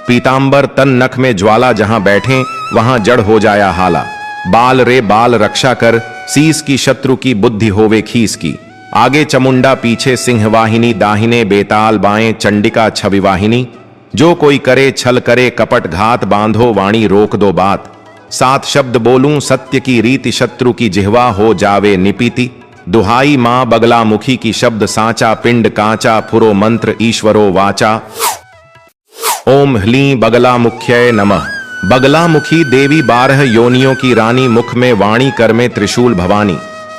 [SPEAKER 2] पीतांबर तन नख में ज्वाला, जहां बैठे वहां जड़ हो जाया हाला। बाल रे बाल रक्षा कर, शीस की शत्रु की बुद्धि होवे खीस की। आगे चमुंडा पीछे सिंह वाहिनी, दाहिने बेताल बाएं चंडिका छवि वाहिनी। जो कोई करे छल करे कपट घात, बांधो वाणी रोक दो बात। सात शब्द बोलूं सत्य की रीति शत्रु की जिह्वा हो जावे निपीति। दुहाई मां बगलामुखी की शब्द साचा पिंड कांचा फुरो मंत्र ईश्वरो वाचा। ओम ह्लीं बगलामुख्यै नमः। बगलामुखी देवी 12 योनियों की रानी, मुख में वाणी कर में त्रिशूल भवानी।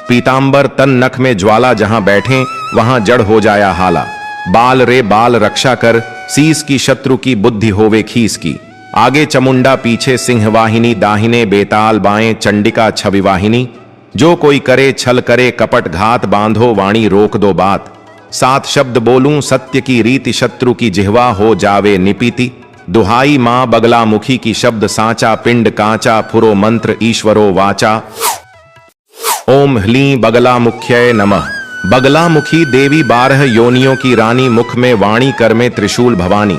[SPEAKER 2] पीतांबर तन नख में ज्वाला, जहां बैठे वहां जड़ हो जाया हाला। बाल रे बाल रक्षा कर, शीस की शत्रु की बुद्धि होवे खीस की। आगे चमुंडा पीछे सिंह वाहिनी, दाहिने बेताल बाएं चंडिका छवि वाहिनी। जो कोई करे छल करे कपट घात, बांधो वाणी रोक दो बात। सात शब्द बोलूं सत्य की रीति शत्रु की जिह्वा हो जावे निपीति। दुहाई मां बगलामुखी की शब्द साचा पिंड कांचा फुरो मंत्र ईश्वरो वाचा। ओम ह्लीं बगलामुख्यै नमः। बगलामुखी देवी 12 योनियों की रानी, मुख में वाणी कर में त्रिशूल भवानी।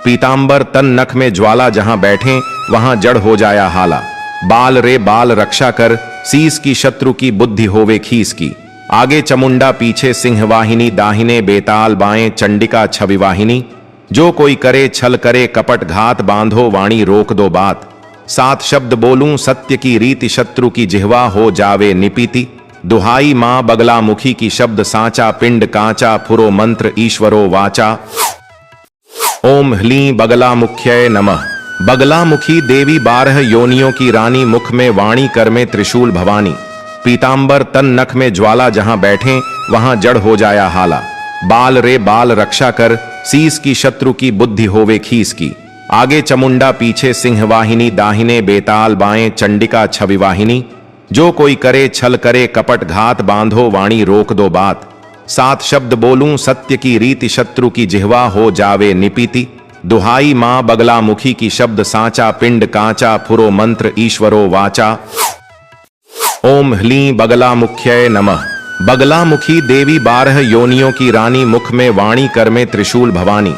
[SPEAKER 2] पीतांबर तन नख में ज्वाला, जहां बैठे वहां जड़ हो जाया हाला। बाल रे बाल रक्षा कर, शीस की शत्रु की बुद्धि होवे खीस की। आगे चमुंडा पीछे सिंह वाहिनी, दाहिने बेताल बाएं चंडिका छवि वाहिनी। जो कोई करे छल करे कपट घात, बांधो वाणी रोक दो बात। सात शब्द बोलूं सत्य की रीति शत्रु की जिह्वा हो जावे निपीति। दुहाई मां बगलामुखी की शब्द साचा पिंड कांचा फुरो मंत्र ईश्वरो वाचा। ओम ह्लीं बगलामुख्यै नमः। बगलामुखी देवी 12 योनियों की रानी, मुख में वाणी कर में त्रिशूल भवानी। पीतांबर तन नख में ज्वाला, जहां बैठे वहां जड़ हो जाया हाला। बाल रे बाल रक्षा कर, शीस की शत्रु की बुद्धि होवे खीस की। आगे चमुंडा पीछे सिंह वाहिनी, दाहिने बेताल बाएं चंडिका छवि वाहिनी। जो कोई करे छल करे कपट घात, बांधो वाणी रोक दो बात। सात शब्द बोलूं सत्य की रीति शत्रु की जिह्वा हो जावे निपीति। दुहाई मां बगलामुखी की शब्द साचा पिंड कांचा फुरो मंत्र ईश्वरो वाचा। ओम ह्लीं बगलामुख्यै नमः। बगलामुखी देवी 12 योनियों की रानी, मुख में वाणी कर में त्रिशूल भवानी।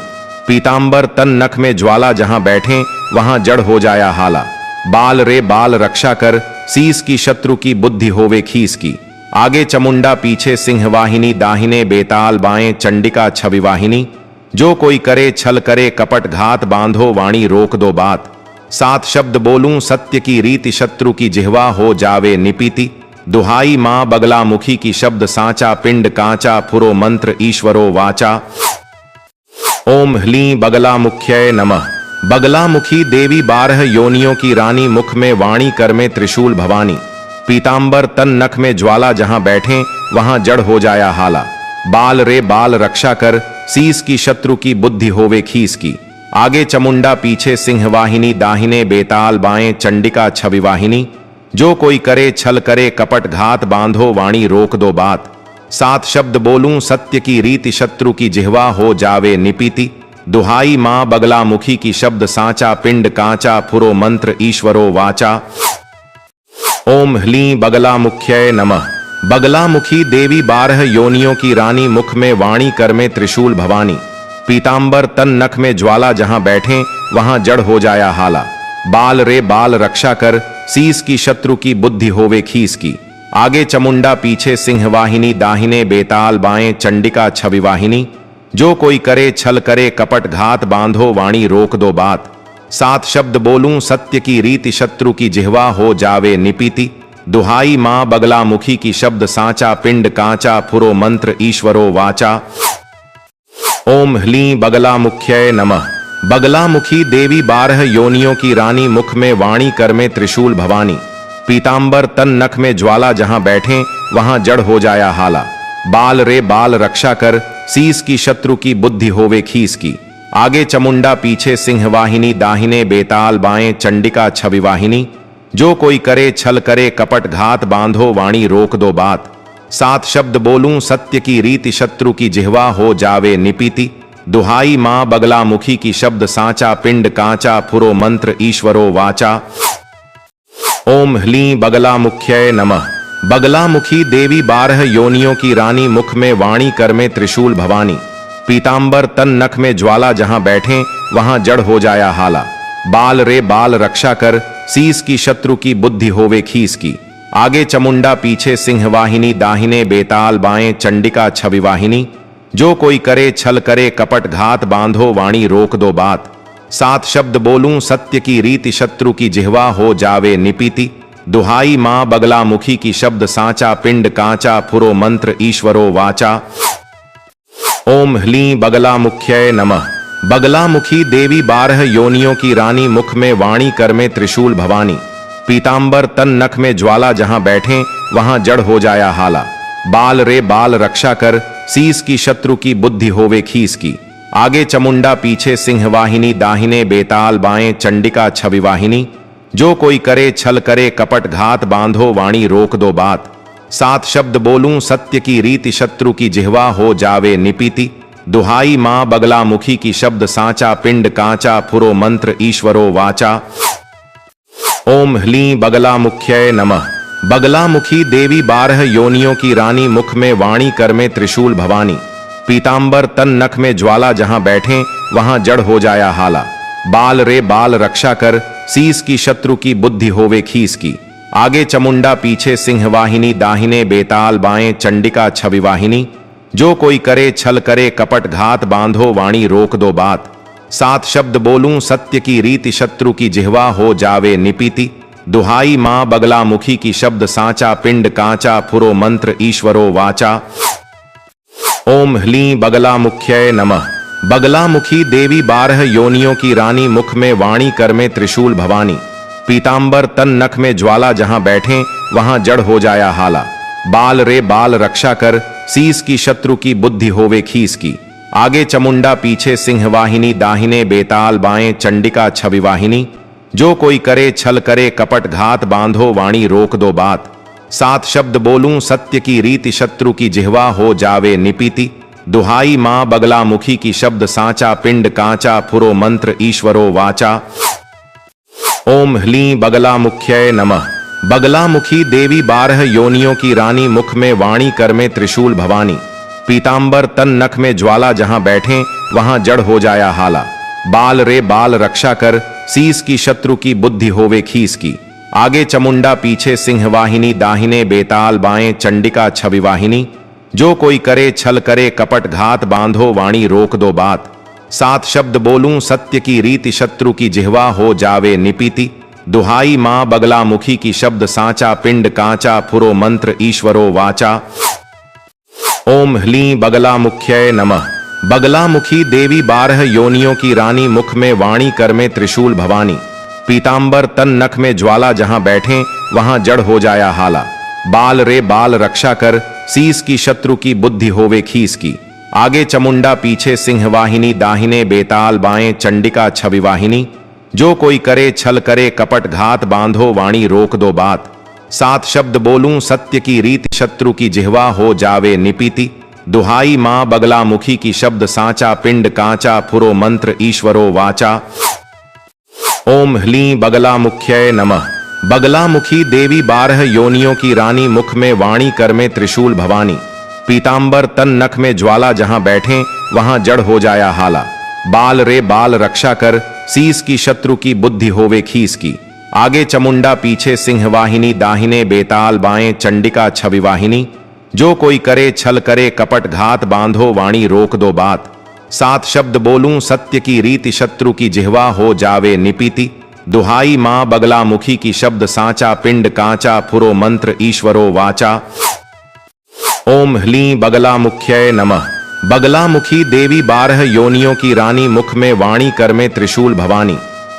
[SPEAKER 2] पीतांबर तन नख में ज्वाला, जहां बैठे वहां जड़ हो जाया हाला। बाल रे बाल रक्षा कर, शीस की शत्रु की बुद्धि होवे खीस की। आगे चमुंडा पीछे सिंह वाहिनी, दाहिने बेताल बाएं चंडिका छवि वाहिनी। जो कोई करे छल करे कपट घात, बांधो वाणी रोक दो बात। सात शब्द बोलूं सत्य की रीति शत्रु की जिह्वा हो जावे निपीति। दुहाई मां बगलामुखी की शब्द साचा पिंड कांचा फुरो मंत्र ईश्वरो वाचा। ओम ह्लीं बगलामुख्यै नमः। बगलामुखी देवी 12 योनियों की रानी, मुख में वाणी कर में त्रिशूल भवानी। पीतांबर तन नख में ज्वाला, जहां बैठे वहां जड़ हो जाया हाला। बाल रे बाल रक्षा कर, शीस की शत्रु की बुद्धि होवे खीस की। आगे चमुंडा पीछे सिंह वाहिनी, दाहिने बेताल बाएं चंडिका छवि वाहिनी। जो कोई करे छल करे कपट घात, बांधो वाणी रोक दो बात। सात शब्द बोलूं सत्य की रीति शत्रु की जिह्वा हो जावे निपीति। दुहाई मां बगलामुखी की शब्द साचा पिंड कांचा फुरो मंत्र ईश्वरो वाचा। ओम ह्लीं बगलामुख्यै नमः। बगलामुखी देवी 12 योनियों की रानी, मुख में वाणी कर में त्रिशूल भवानी। पीतांबर तन नख में ज्वाला, जहां बैठे वहां जड़ हो जाया हाला। बाल रे बाल रक्षा कर, शीस की शत्रु की बुद्धि होवे खीस की। आगे चमुंडा पीछे सिंह वाहिनी, दाहिने बेताल बाएं चंडिका छवि वाहिनी। जो कोई करे छल करे कपट घात, बांधो वाणी रोक दो बात। सात शब्द बोलूं सत्य की रीति शत्रु की जिह्वा हो जावे निपीति। दुहाई मां बगलामुखी की शब्द साचा पिंड कांचा फुरो मंत्र ईश्वरो वाचा। ओम ह्लीं बगलामुख्यै नमः। बगलामुखी देवी 12 योनियों की रानी, मुख में वाणी कर में त्रिशूल भवानी। पीतांबर तन नख में ज्वाला, जहां बैठे वहां जड़ हो जाया हाला। बाल रे बाल रक्षा कर, शीस की शत्रु की बुद्धि होवे खीस की। आगे चमुंडा पीछे सिंह वाहिनी, दाहिने बेताल बाएं चंडिका छवि वाहिनी। जो कोई करे छल करे कपट घात, बांधो वाणी रोक दो बात। सात शब्द बोलूं सत्य की रीति शत्रु की जिह्वा हो जावे निपीति। दुहाई मां बगलामुखी की शब्द साचा पिंड कांचा फुरो मंत्र ईश्वरो वाचा। ओम ह्लीं बगलामुख्यै नमः। बगलामुखी देवी 12 योनियों की रानी, मुख में वाणी कर में त्रिशूल भवानी। पीतांबर तन नख में ज्वाला, जहां बैठे वहां जड़ हो जाया हाला। बाल रे बाल रक्षा कर, शीस की शत्रु की बुद्धि होवे खीस की। आगे चमुंडा पीछे सिंह वाहिनी, दाहिने बेताल बाएं चंडिका छवि वाहिनी। जो कोई करे छल करे कपट घात, बांधो वाणी रोक दो बात। सात शब्द बोलूं सत्य की रीति शत्रु की जिह्वा हो जावे निपीति। दुहाई मां बगलामुखी की शब्द साचा पिंड कांचा फुरो मंत्र ईश्वरो वाचा। ओम ह्लीं बगलामुख्यै नमः। बगलामुखी देवी 12 योनियों की रानी, मुख में वाणी कर में त्रिशूल भवानी। पीतांबर तन नख में ज्वाला, जहां बैठे वहां जड़ हो जाया हाला। बाल रे बाल रक्षा कर, शीस की शत्रु की बुद्धि होवे खीस की। आगे चमुंडा पीछे सिंह वाहिनी, दाहिने बेताल बाएं चंडिका छवि वाहिनी। जो कोई करे छल करे कपट घात, बांधो वाणी रोक दो बात। सात शब्द बोलूं सत्य की रीति शत्रु की जिह्वा हो जावे निपीति। दुहाई मां बगलामुखी की शब्द साचा पिंड कांचा फुरो मंत्र ईश्वरो वाचा। ओम ह्लीं बगलामुख्यै नमः। बगलामुखी देवी 12 योनियों की रानी, मुख में वाणी कर में त्रिशूल भवानी। पीतांबर तन नख में ज्वाला, जहां बैठे वहां जड़ हो जाया हाला। बाल रे बाल रक्षा कर, शीस की शत्रु की बुद्धि होवे खीस की। आगे चमुंडा पीछे सिंह वाहिनी, दाहिने बेताल बाएं चंडिका छवि वाहिनी। जो कोई करे छल करे कपट घात, बांधो वाणी रोक दो बात। सात शब्द बोलूं सत्य की रीति शत्रु की जिह्वा हो जावे निपीति। दुहाई मां बगलामुखी की शब्द साचा पिंड कांचा फुरो मंत्र ईश्वरो वाचा। ओम ह्लीं बगलामुख्यै नमः। बगलामुखी देवी 12 योनियों की रानी, मुख में वाणी कर में त्रिशूल भवानी। पीतांबर तन नख में ज्वाला, जहां बैठे वहां जड़ हो जाया हाला। बाल रे बाल रक्षा कर, शीस की शत्रु की बुद्धि होवे खीस की। आगे चमुंडा पीछे सिंह वाहिनी, दाहिने बेताल बाएं चंडिका छवि वाहिनी। जो कोई करे छल करे कपट घात, बांधो वाणी रोक दो बात। सात शब्द बोलूं सत्य की रीति शत्रु की जिह्वा हो जावे निपीति। दुहाई मां बगलामुखी की शब्द साचा पिंड कांचा फुरो मंत्र ईश्वरो वाचा। ओम ह्लीं बगलामुख्यै नमः। बगलामुखी देवी 12 योनियों की रानी, मुख में वाणी कर में त्रिशूल भवानी। पीतांबर तन नख में ज्वाला, जहां बैठे वहां जड़ हो जाया हाला। बाल रे बाल रक्षा कर, शीस की शत्रु की बुद्धि होवे खीस की। आगे चमुंडा पीछे सिंह वाहिनी, दाहिने बेताल बाएं चंडिका छवि वाहिनी। जो कोई करे छल करे कपट घात, बांधो वाणी रोक दो बात। सात शब्द बोलूं सत्य की रीति शत्रु की जिह्वा हो जावे निपीति। दुहाई मां बगलामुखी की शब्द साचा पिंड कांचा फुरो मंत्र ईश्वरो वाचा। ओम ह्लीं बगलामुख्यै नमः। बगलामुखी देवी 12 योनियों की रानी, मुख में वाणी कर में त्रिशूल भवानी। पीतांबर तन नख में ज्वाला, जहां बैठे वहां जड़ हो जाया हाला। बाल रे बाल रक्षा कर, शीस की शत्रु की बुद्धि होवे खीस की। आगे चमुंडा पीछे सिंह वाहिनी, दाहिने बेताल बाएं चंडिका छवि वाहिनी। जो कोई करे छल करे कपट घात, बांधो वाणी रोक दो बात। सात शब्द बोलूं सत्य की रीति शत्रु की जिह्वा हो जावे निपीति। दुहाई मां बगलामुखी की शब्द साचा पिंड कांचा फुरो मंत्र ईश्वरो वाचा। ओम ह्लीं बगलामुख्यै नमः। बगलामुखी देवी 12 योनियों की रानी, मुख में वाणी कर में त्रिशूल भवानी। पीतांबर तन नख में ज्वाला, जहां बैठे वहां जड़ हो जाया हाला। बाल रे बाल रक्षा कर, शीस की शत्रु की बुद्धि होवे खीस की। आगे चमुंडा पीछे सिंह वाहिनी, दाहिने बेताल बाएं चंडिका छवि वाहिनी। जो कोई करे छल करे कपट घात, बांधो वाणी रोक दो बात। सात शब्द बोलूं सत्य की रीति शत्रु की जिह्वा हो जावे निपीति। दुहाई मां बगलामुखी की शब्द साचा पिंड कांचा फुरो मंत्र ईश्वरो वाचा। ओम ह्लीं बगलामुख्यै नमः। बगलामुखी देवी 12 योनियों की रानी, मुख में वाणी कर में त्रिशूल भवानी।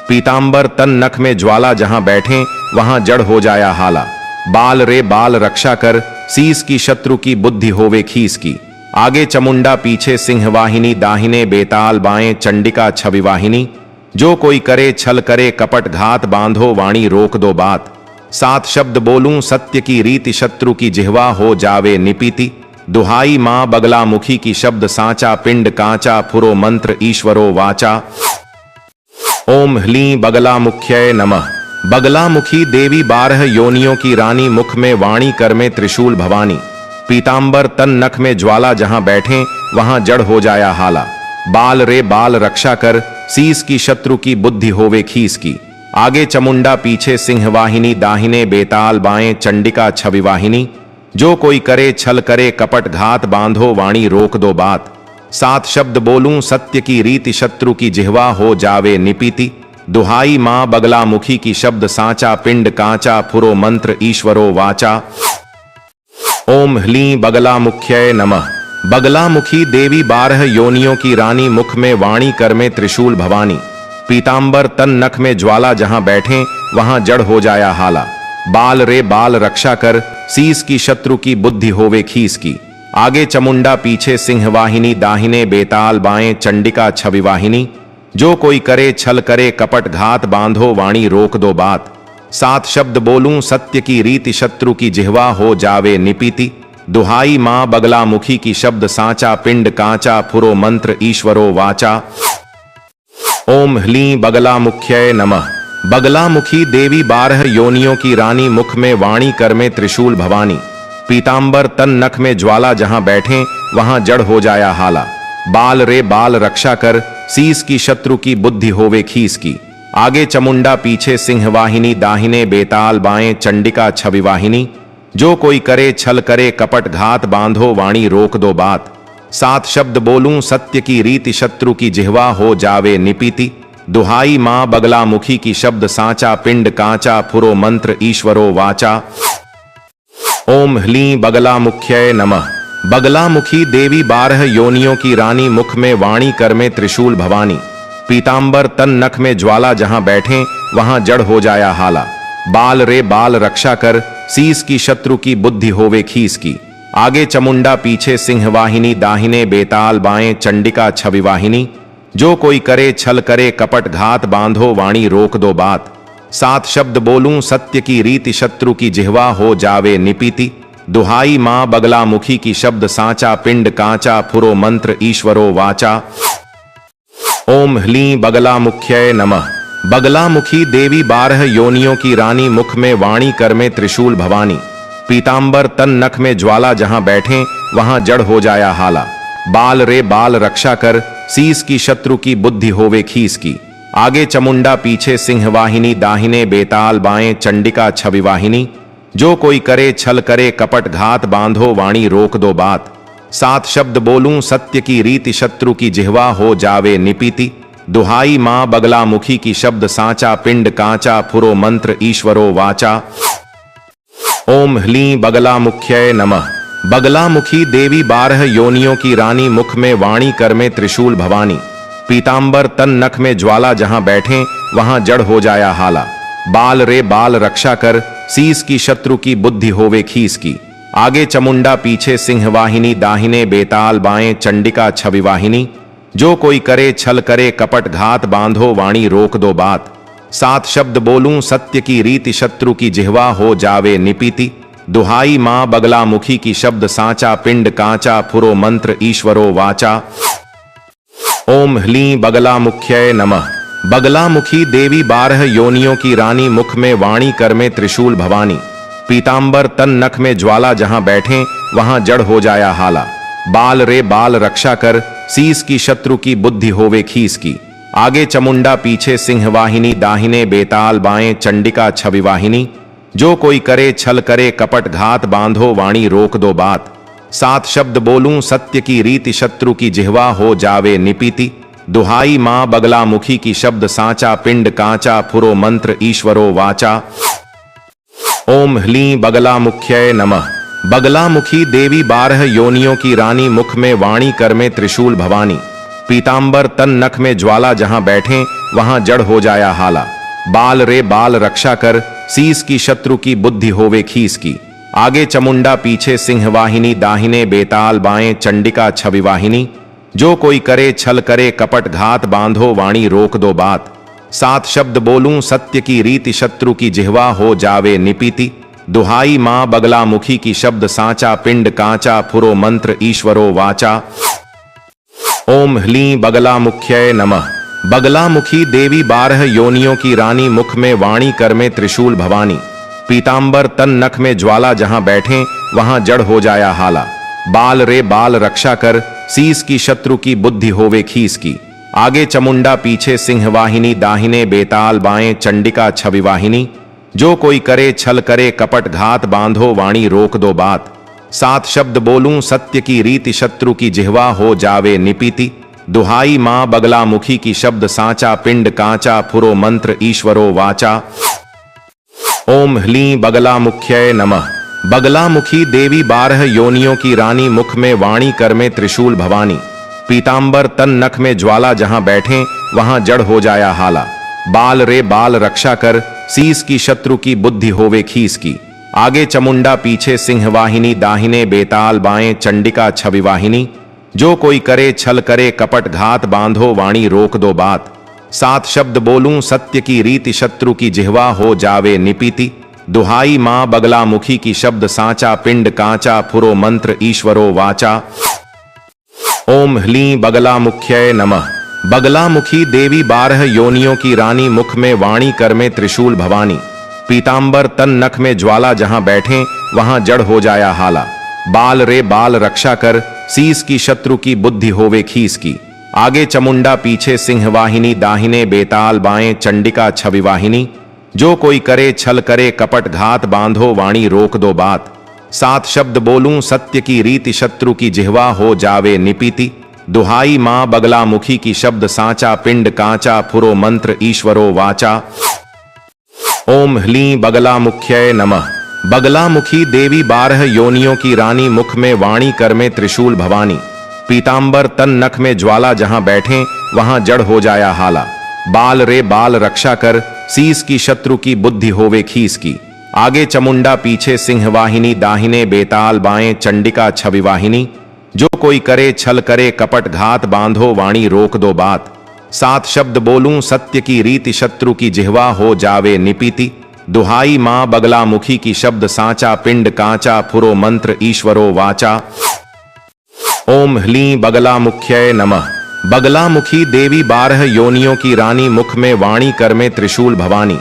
[SPEAKER 2] पीतांबर तन नख में ज्वाला, जहां बैठे वहां जड़ हो जाया हाला। बाल रे बाल रक्षा कर, शीस की शत्रु की बुद्धि होवे खीस की। आगे चमुंडा पीछे सिंह वाहिनी, दाहिने बेताल बाएं चंडिका छवि वाहिनी। जो कोई करे छल करे कपट घात, बांधो वाणी रोक दो बात। सात शब्द बोलूं सत्य की रीति शत्रु की जिह्वा हो जावे निपीति। दुहाई मां बगलामुखी की शब्द साचा पिंड कांचा फुरो मंत्र ईश्वरो वाचा। ओम ह्लीं बगलामुख्यै नमः। बगलामुखी देवी 12 योनियों की रानी, मुख में वाणी कर में त्रिशूल भवानी। पीतांबर तन नख में ज्वाला, जहां बैठे वहां जड़ हो जाया हाला। बाल रे बाल रक्षा कर, शीस की शत्रु की बुद्धि होवे खीस की। आगे चमुंडा पीछे सिंह वाहिनी, दाहिने बेताल बाएं चंडिका छवि वाहिनी। जो कोई करे छल करे कपट घात, बांधो वाणी रोक दो बात। सात शब्द बोलूं सत्य की रीति शत्रु की जिह्वा हो जावे निपीति। दुहाई मां बगलामुखी की शब्द साचा पिंड कांचा फुरो मंत्र ईश्वरो वाचा। ओम ह्लीं बगलामुख्यै नमः। बगलामुखी देवी 12 योनियों की रानी, मुख में वाणी कर में त्रिशूल भवानी। पीतांबर तन नख में ज्वाला, जहां बैठे वहां जड़ हो जाया हाला। बाल रे बाल रक्षा कर, शीस की शत्रु की बुद्धि होवे खीस की। आगे चमुंडा पीछे सिंह वाहिनी, दाहिने बेताल बाएं चंडिका छवि वाहिनी। जो कोई करे छल करे कपट घात, बांधो वाणी रोक दो बात। सात शब्द बोलूं सत्य की रीति शत्रु की जिह्वा हो जावे निपीति। दुहाई मां बगलामुखी की शब्द साचा पिंड कांचा फुरो मंत्र ईश्वरो वाचा। ओम ह्लीं बगलामुख्यै नमः। बगलामुखी देवी 12 योनियों की रानी, मुख में वाणी कर में त्रिशूल भवानी। पीतांबर तन नख में ज्वाला, जहां बैठे वहां जड़ हो जाया हाला। बाल रे बाल रक्षा कर, शीस की शत्रु की बुद्धि होवे खीस की। आगे चमुंडा पीछे सिंह वाहिनी, दाहिने बेताल बाएं चंडिका छवि वाहिनी। जो कोई करे छल करे कपट घात, बांधो वाणी रोक दो बात। सात शब्द बोलूं सत्य की रीति शत्रु की जिह्वा हो जावे निपीति। दुहाई मां बगलामुखी की शब्द साचा पिंड कांचा फुरो मंत्र ईश्वरो वाचा। ओम ह्लीं बगलामुख्यै नमः। बगलामुखी देवी 12 योनियों की रानी, मुख में वाणी कर में त्रिशूल भवानी। पीतांबर तन नख में ज्वाला, जहां बैठे वहां जड़ हो जाया हाला। बाल रे बाल रक्षा कर, शीस की शत्रु की बुद्धि होवे खीस की। आगे चमुंडा पीछे सिंह वाहिनी, दाहिने बेताल बाएं चंडिका छवि वाहिनी। जो कोई करे छल करे कपट घात, बांधो वाणी रोक दो बात। सात शब्द बोलूं सत्य की रीति शत्रु की जिह्वा हो जावे निपीति। दुहाई मां बगलामुखी की शब्द साचा पिंड कांचा फुरो मंत्र ईश्वरो वाचा। ओम ह्लीं बगलामुख्यै नमः। बगलामुखी देवी 12 योनियों की रानी, मुख में वाणी कर में त्रिशूल भवानी। पीतांबर तन नख में ज्वाला, जहां बैठे वहां जड़ हो जाया हाला। बाल रे बाल रक्षा कर, शीस की शत्रु की बुद्धि होवे खीस की। आगे चमुंडा पीछे सिंह वाहिनी, दाहिने बेताल बाएं चंडिका छवि वाहिनी। जो कोई करे छल करे कपट घात, बांधो वाणी रोक दो बात। सात शब्द बोलूं सत्य की रीति शत्रु की जिह्वा हो जावे निपीति। दुहाई मां बगलामुखी की शब्द साचा पिंड कांचा फुरो मंत्र ईश्वरो वाचा। ओम ह्लीं बगलामुख्यै नमः। बगलामुखी देवी 12 योनियों की रानी, मुख में वाणी कर में त्रिशूल भवानी। पीतांबर तन नख में ज्वाला, जहां बैठे वहां जड़ हो जाया हाला। बाल रे बाल रक्षा कर, शीस की शत्रु की बुद्धि होवे खीस की। आगे चमुंडा पीछे सिंह वाहिनी, दाहिने बेताल बाएं चंडिका छवि वाहिनी। जो कोई करे छल करे कपट घात, बांधो वाणी रोक दो बात। सात शब्द बोलूं सत्य की रीति शत्रु की जिह्वा हो जावे निपीति। दुहाई मां बगलामुखी की शब्द साचा पिंड कांचा फुरो मंत्र ईश्वरो वाचा। ओम ह्लीं बगलामुख्यै नमः। बगलामुखी देवी 12 योनियों की रानी, मुख में वाणी कर में त्रिशूल भवानी। पीतांबर तन नख में ज्वाला, जहां बैठे वहां जड़ हो जाया हाला। बाल रे बाल रक्षा कर, शीस की शत्रु की बुद्धि होवे खीस की। आगे चमुंडा पीछे सिंह वाहिनी, दाहिने बेताल बाएं चंडिका छवि वाहिनी। जो कोई करे छल करे कपट घात, बांधो वाणी रोक दो बात। सात शब्द बोलूं सत्य की रीति शत्रु की जिह्वा हो जावे निपीति। दुहाई मां बगलामुखी की शब्द साचा पिंड कांचा फुरो मंत्र ईश्वरो वाचा। ओम ह्लीं बगलामुख्यै नमः। बगलामुखी देवी 12 योनियों की रानी, मुख में वाणी कर में त्रिशूल भवानी। पीतांबर तन नख में ज्वाला, जहां बैठे वहां जड़ हो जाया हाला। बाल रे बाल रक्षा कर, शीस की शत्रु की बुद्धि होवे खीस की। आगे चमुंडा पीछे सिंह वाहिनी, दाहिने बेताल बाएं चंडिका छवि वाहिनी। जो कोई करे छल करे कपट घात, बांधो वाणी रोक दो बात। सात शब्द बोलूं सत्य की रीति शत्रु की जिह्वा हो जावे निपीति। दुहाई मां बगलामुखी की शब्द साचा पिंड कांचा फुरो मंत्र ईश्वरो वाचा। ओम ह्लीं बगलामुख्यै नमः। बगलामुखी देवी 12 योनियों की रानी, मुख में वाणी कर में त्रिशूल भवानी। पीतांबर तन नख में ज्वाला, जहां बैठे वहां जड़ हो जाया हाला। बाल रे बाल रक्षा कर, शीस की शत्रु की बुद्धि होवे खीस की। आगे चमुंडा पीछे सिंह वाहिनी, दाहिने बेताल बाएं चंडिका छवि वाहिनी। जो कोई करे छल करे कपट घात, बांधो वाणी रोक दो बात। सात शब्द बोलूं सत्य की रीति शत्रु की जिह्वा हो जावे निपीति। दुहाई मां बगलामुखी की शब्द साचा पिंड कांचा फुरो मंत्र ईश्वरो वाचा। ओम ह्लीं बगलामुख्यै नमः। बगलामुखी देवी 12 योनियों की रानी, मुख में वाणी कर में त्रिशूल भवानी। पीतांबर तन नख में ज्वाला, जहां बैठे वहां जड़ हो जाया हाला। बाल रे बाल रक्षा कर, शीस की शत्रु की बुद्धि होवे खीस की। आगे चमुंडा पीछे सिंह वाहिनी, दाहिने बेताल बाएं चंडिका छवि वाहिनी। जो कोई करे छल करे कपट घात, बांधो वाणी रोक दो बात। सात शब्द बोलूं सत्य की रीति शत्रु की जिह्वा हो जावे निपीति। दुहाई मां बगलामुखी की शब्द साचा पिंड कांचा फुरो मंत्र ईश्वरो वाचा। ओम ह्लीं बगलामुख्यै नमः। बगलामुखी देवी 12 योनियों की रानी, मुख में वाणी कर में त्रिशूल भवानी। पीतांबर तन नख में ज्वाला, जहां बैठे वहां जड़ हो जाया हाला। बाल रे बाल रक्षा कर, शीस की शत्रु की बुद्धि होवे खीस की। आगे चमुंडा पीछे सिंह वाहिनी, दाहिने बेताल बाएं चंडिका छवि वाहिनी। जो कोई करे छल करे कपट घात, बांधो वाणी रोक दो बात। सात शब्द बोलूं सत्य की रीति शत्रु की जिह्वा हो जावे निपीति। दुहाई मां बगलामुखी की शब्द साचा पिंड कांचा फुरो मंत्र ईश्वरो वाचा। ओम ह्लीं बगलामुख्यै नमः। बगलामुखी देवी 12 योनियों की रानी, मुख में वाणी कर में त्रिशूल भवानी। पीतांबर तन नख में ज्वाला, जहां बैठे वहां जड़ हो जाया हाला। बाल रे बाल रक्षा कर, शीस की शत्रु की बुद्धि होवे खीस की। आगे चमुंडा पीछे सिंह वाहिनी, दाहिने बेताल बाएं चंडिका छवि वाहिनी। जो कोई करे छल करे कपट घात, बांधो वाणी रोक दो बात। सात शब्द बोलूं सत्य की रीति शत्रु की जिह्वा हो जावे निपीति। दुहाई मां बगलामुखी की शब्द साचा पिंड कांचा फुरो मंत्र ईश्वरो वाचा। ओम ह्लीं बगलामुख्यै नमः। बगलामुखी देवी 12 योनियों की रानी, मुख में वाणी कर में त्रिशूल भवानी।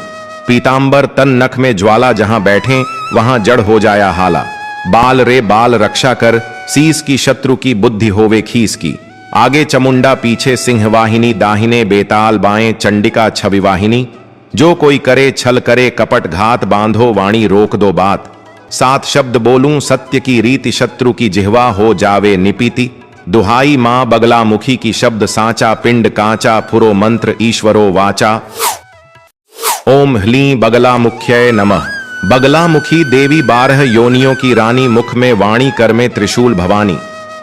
[SPEAKER 2] पीतांबर तन नख में ज्वाला, जहां बैठे वहां जड़ हो जाया हाला। बाल रे बाल रक्षा कर, शीस की शत्रु की बुद्धि होवे खीस की। आगे चमुंडा पीछे सिंह वाहिनी, दाहिने बेताल बाएं चंडिका छवि वाहिनी। जो कोई करे छल करे कपट घात, बांधो वाणी रोक दो बात। सात शब्द बोलूं सत्य की रीति शत्रु की जिह्वा हो जावे निपीति। दुहाई मां बगलामुखी की शब्द साचा पिंड कांचा फुरो मंत्र ईश्वरो वाचा। ओम ह्लीं बगलामुख्यै नमः। बगलामुखी देवी 12 योनियों की रानी, मुख में वाणी कर में त्रिशूल भवानी।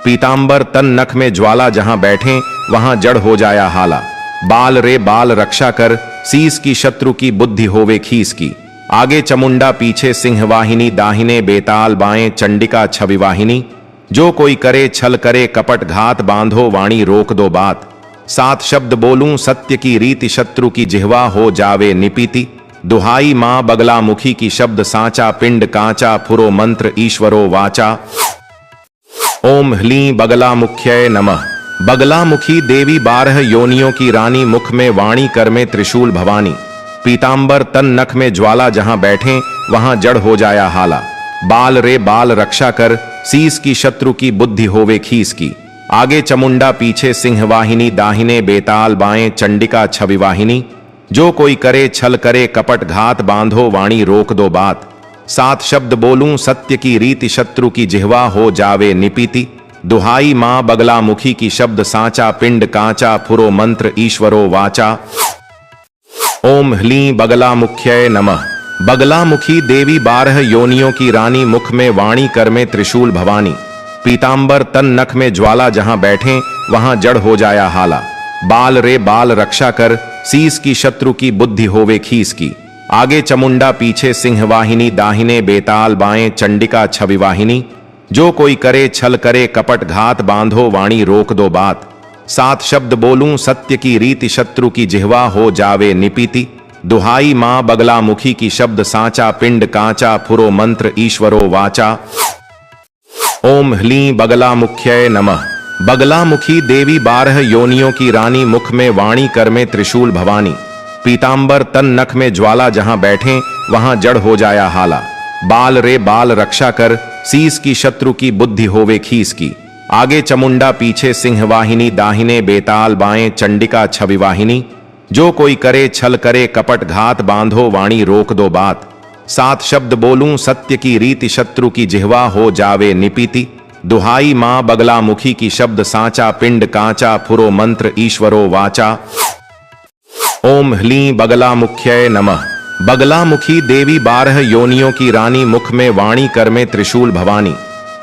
[SPEAKER 2] पीतांबर तन नख में ज्वाला, जहां बैठे वहां जड़ हो जाया हाला। बाल रे बाल रक्षा कर, शीस की शत्रु की बुद्धि होवे खीस की। आगे चमुंडा पीछे सिंह वाहिनी, दाहिने बेताल बाएं चंडिका छवि वाहिनी। जो कोई करे छल करे कपट घात, बांधो वाणी रोक दो बात। सात शब्द बोलूं सत्य की रीति शत्रु की जिह्वा हो जावे निपीति। दुहाई मां बगलामुखी की शब्द साचा पिंड कांचा फुरो मंत्र ईश्वरो वाचा। ओम ह्लीं बगलामुख्यै नमः। बगलामुखी देवी 12 योनियों की रानी, मुख में वाणी कर में त्रिशूल भवानी। पीतांबर तन नख में ज्वाला, जहां बैठे वहां जड़ हो जाया हाला। बाल रे बाल रक्षा कर, शीस की शत्रु की बुद्धि होवे खीस की। आगे चमुंडा पीछे सिंह वाहिनी, दाहिने बेताल बाएं चंडिका छवि वाहिनी। जो कोई करे छल करे कपट घात, बांधो वाणी रोक दो बात। सात शब्द बोलूं सत्य की रीति शत्रु की जिह्वा हो जावे निपीति। दुहाई मां बगलामुखी की शब्द साचा पिंड कांचा फुरो मंत्र ईश्वरो वाचा। ओम ह्लीं बगलामुख्यै नमः। बगलामुखी देवी 12 योनियों की रानी, मुख में वाणी कर में त्रिशूल भवानी। पीतांबर तन नख में ज्वाला, जहां बैठे वहां जड़ हो जाया हाला। बाल रे बाल रक्षा कर, शीस की शत्रु की बुद्धि होवे खीस की। आगे चमुंडा पीछे सिंह वाहिनी, दाहिने बेताल बाएं चंडिका छवि वाहिनी। जो कोई करे छल करे कपट घात, बांधो वाणी रोक दो बात। सात शब्द बोलूं सत्य की रीति शत्रु की जिह्वा हो जावे निपीति। दुहाई मां बगलामुखी की शब्द साचा पिंड कांचा फुरो मंत्र ईश्वरो वाचा। ओम ह्लीं बगलामुख्यै नमः। बगलामुखी देवी 12 योनियों की रानी, मुख में वाणी कर में त्रिशूल भवानी। पीतांबर तन नख में ज्वाला, जहां बैठे वहां जड़ हो जाया हाला। बाल रे बाल रक्षा कर, शीस की शत्रु की बुद्धि होवे खीस की। आगे चमुंडा पीछे सिंह वाहिनी, दाहिने बेताल बाएं चंडिका छवि वाहिनी। जो कोई करे छल करे कपट घात, बांधो वाणी रोक दो बात। सात शब्द बोलूं सत्य की रीति शत्रु की जिह्वा हो जावे निपीति। दुहाई मां बगलामुखी की शब्द साचा पिंड कांचा फुरो मंत्र ईश्वरो वाचा। ओम ह्लीं बगलामुख्यै नमः। बगलामुखी देवी 12 योनियों की रानी, मुख में वाणी कर में त्रिशूल भवानी।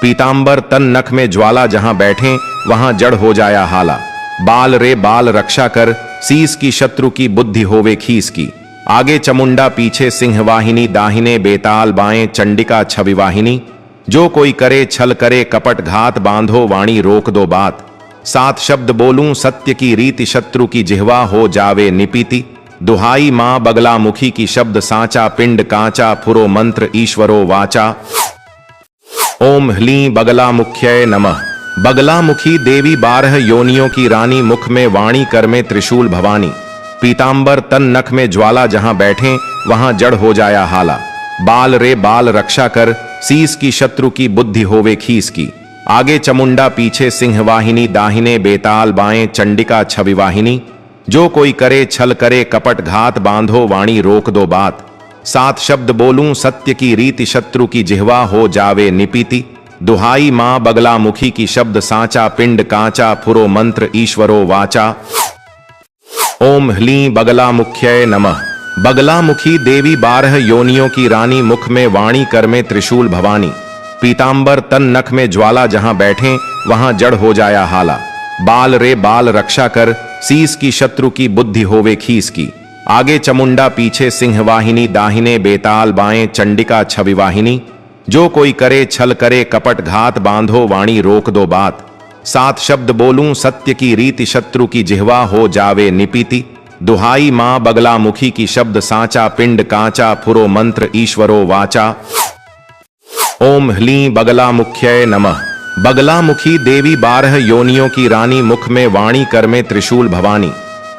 [SPEAKER 2] पीतांबर तन नख में ज्वाला, जहां बैठे वहां जड़ हो जाया हाला। बाल रे बाल रक्षा कर, शीस की शत्रु की बुद्धि होवे खीस की। आगे चमुंडा पीछे सिंह वाहिनी, दाहिने बेताल बाएं चंडिका छवि वाहिनी। जो कोई करे छल करे कपट घात, बांधो वाणी रोक दो बात। सात शब्द बोलूं सत्य की रीति शत्रु की जिह्वा हो जावे निपीति। दुहाई मां बगलामुखी की शब्द साचा पिंड कांचा फुरो मंत्र ईश्वरो वाचा। ओम ह्लीं बगलामुख्यै नमः। बगलामुखी देवी 12 योनियों की रानी, मुख में वाणी कर में त्रिशूल भवानी। पीतांबर तन नख में ज्वाला, जहां बैठे वहां जड़ हो जाया हाला। बाल रे बाल रक्षा कर, शीस की शत्रु की बुद्धि होवे खीस की। आगे चमुंडा पीछे सिंह वाहिनी, दाहिने बेताल बाएं चंडिका छवि वाहिनी। जो कोई करे छल करे कपट घात, बांधो वाणी रोक दो बात। सात शब्द बोलूं सत्य की रीति शत्रु की जिह्वा हो जावे निपीति। दुहाई मां बगलामुखी की शब्द साचा पिंड कांचा फुरो मंत्र ईश्वरो वाचा। ओम ह्लीं बगलामुख्यै नमः। बगलामुखी देवी 12 योनियों की रानी, मुख में वाणी कर में त्रिशूल भवानी। पीतांबर तन नख में ज्वाला, जहां बैठे वहां जड़ हो जाया हाला। बाल रे बाल रक्षा कर, शीस की शत्रु की बुद्धि होवे खीस की। आगे चमुंडा पीछे सिंह वाहिनी, दाहिने बेताल बाएं चंडिका छवि वाहिनी। जो कोई करे छल करे कपट घात, बांधो वाणी रोक दो बात। सात शब्द बोलूं सत्य की रीति शत्रु की जिह्वा हो जावे निपीति। दुहाई मां बगलामुखी की शब्द साचा पिंड कांचा फुरो मंत्र ईश्वरो वाचा। ओम ह्लीं बगलामुख्यै नमः। बगलामुखी देवी 12 योनियों की रानी, मुख में वाणी कर में त्रिशूल भवानी।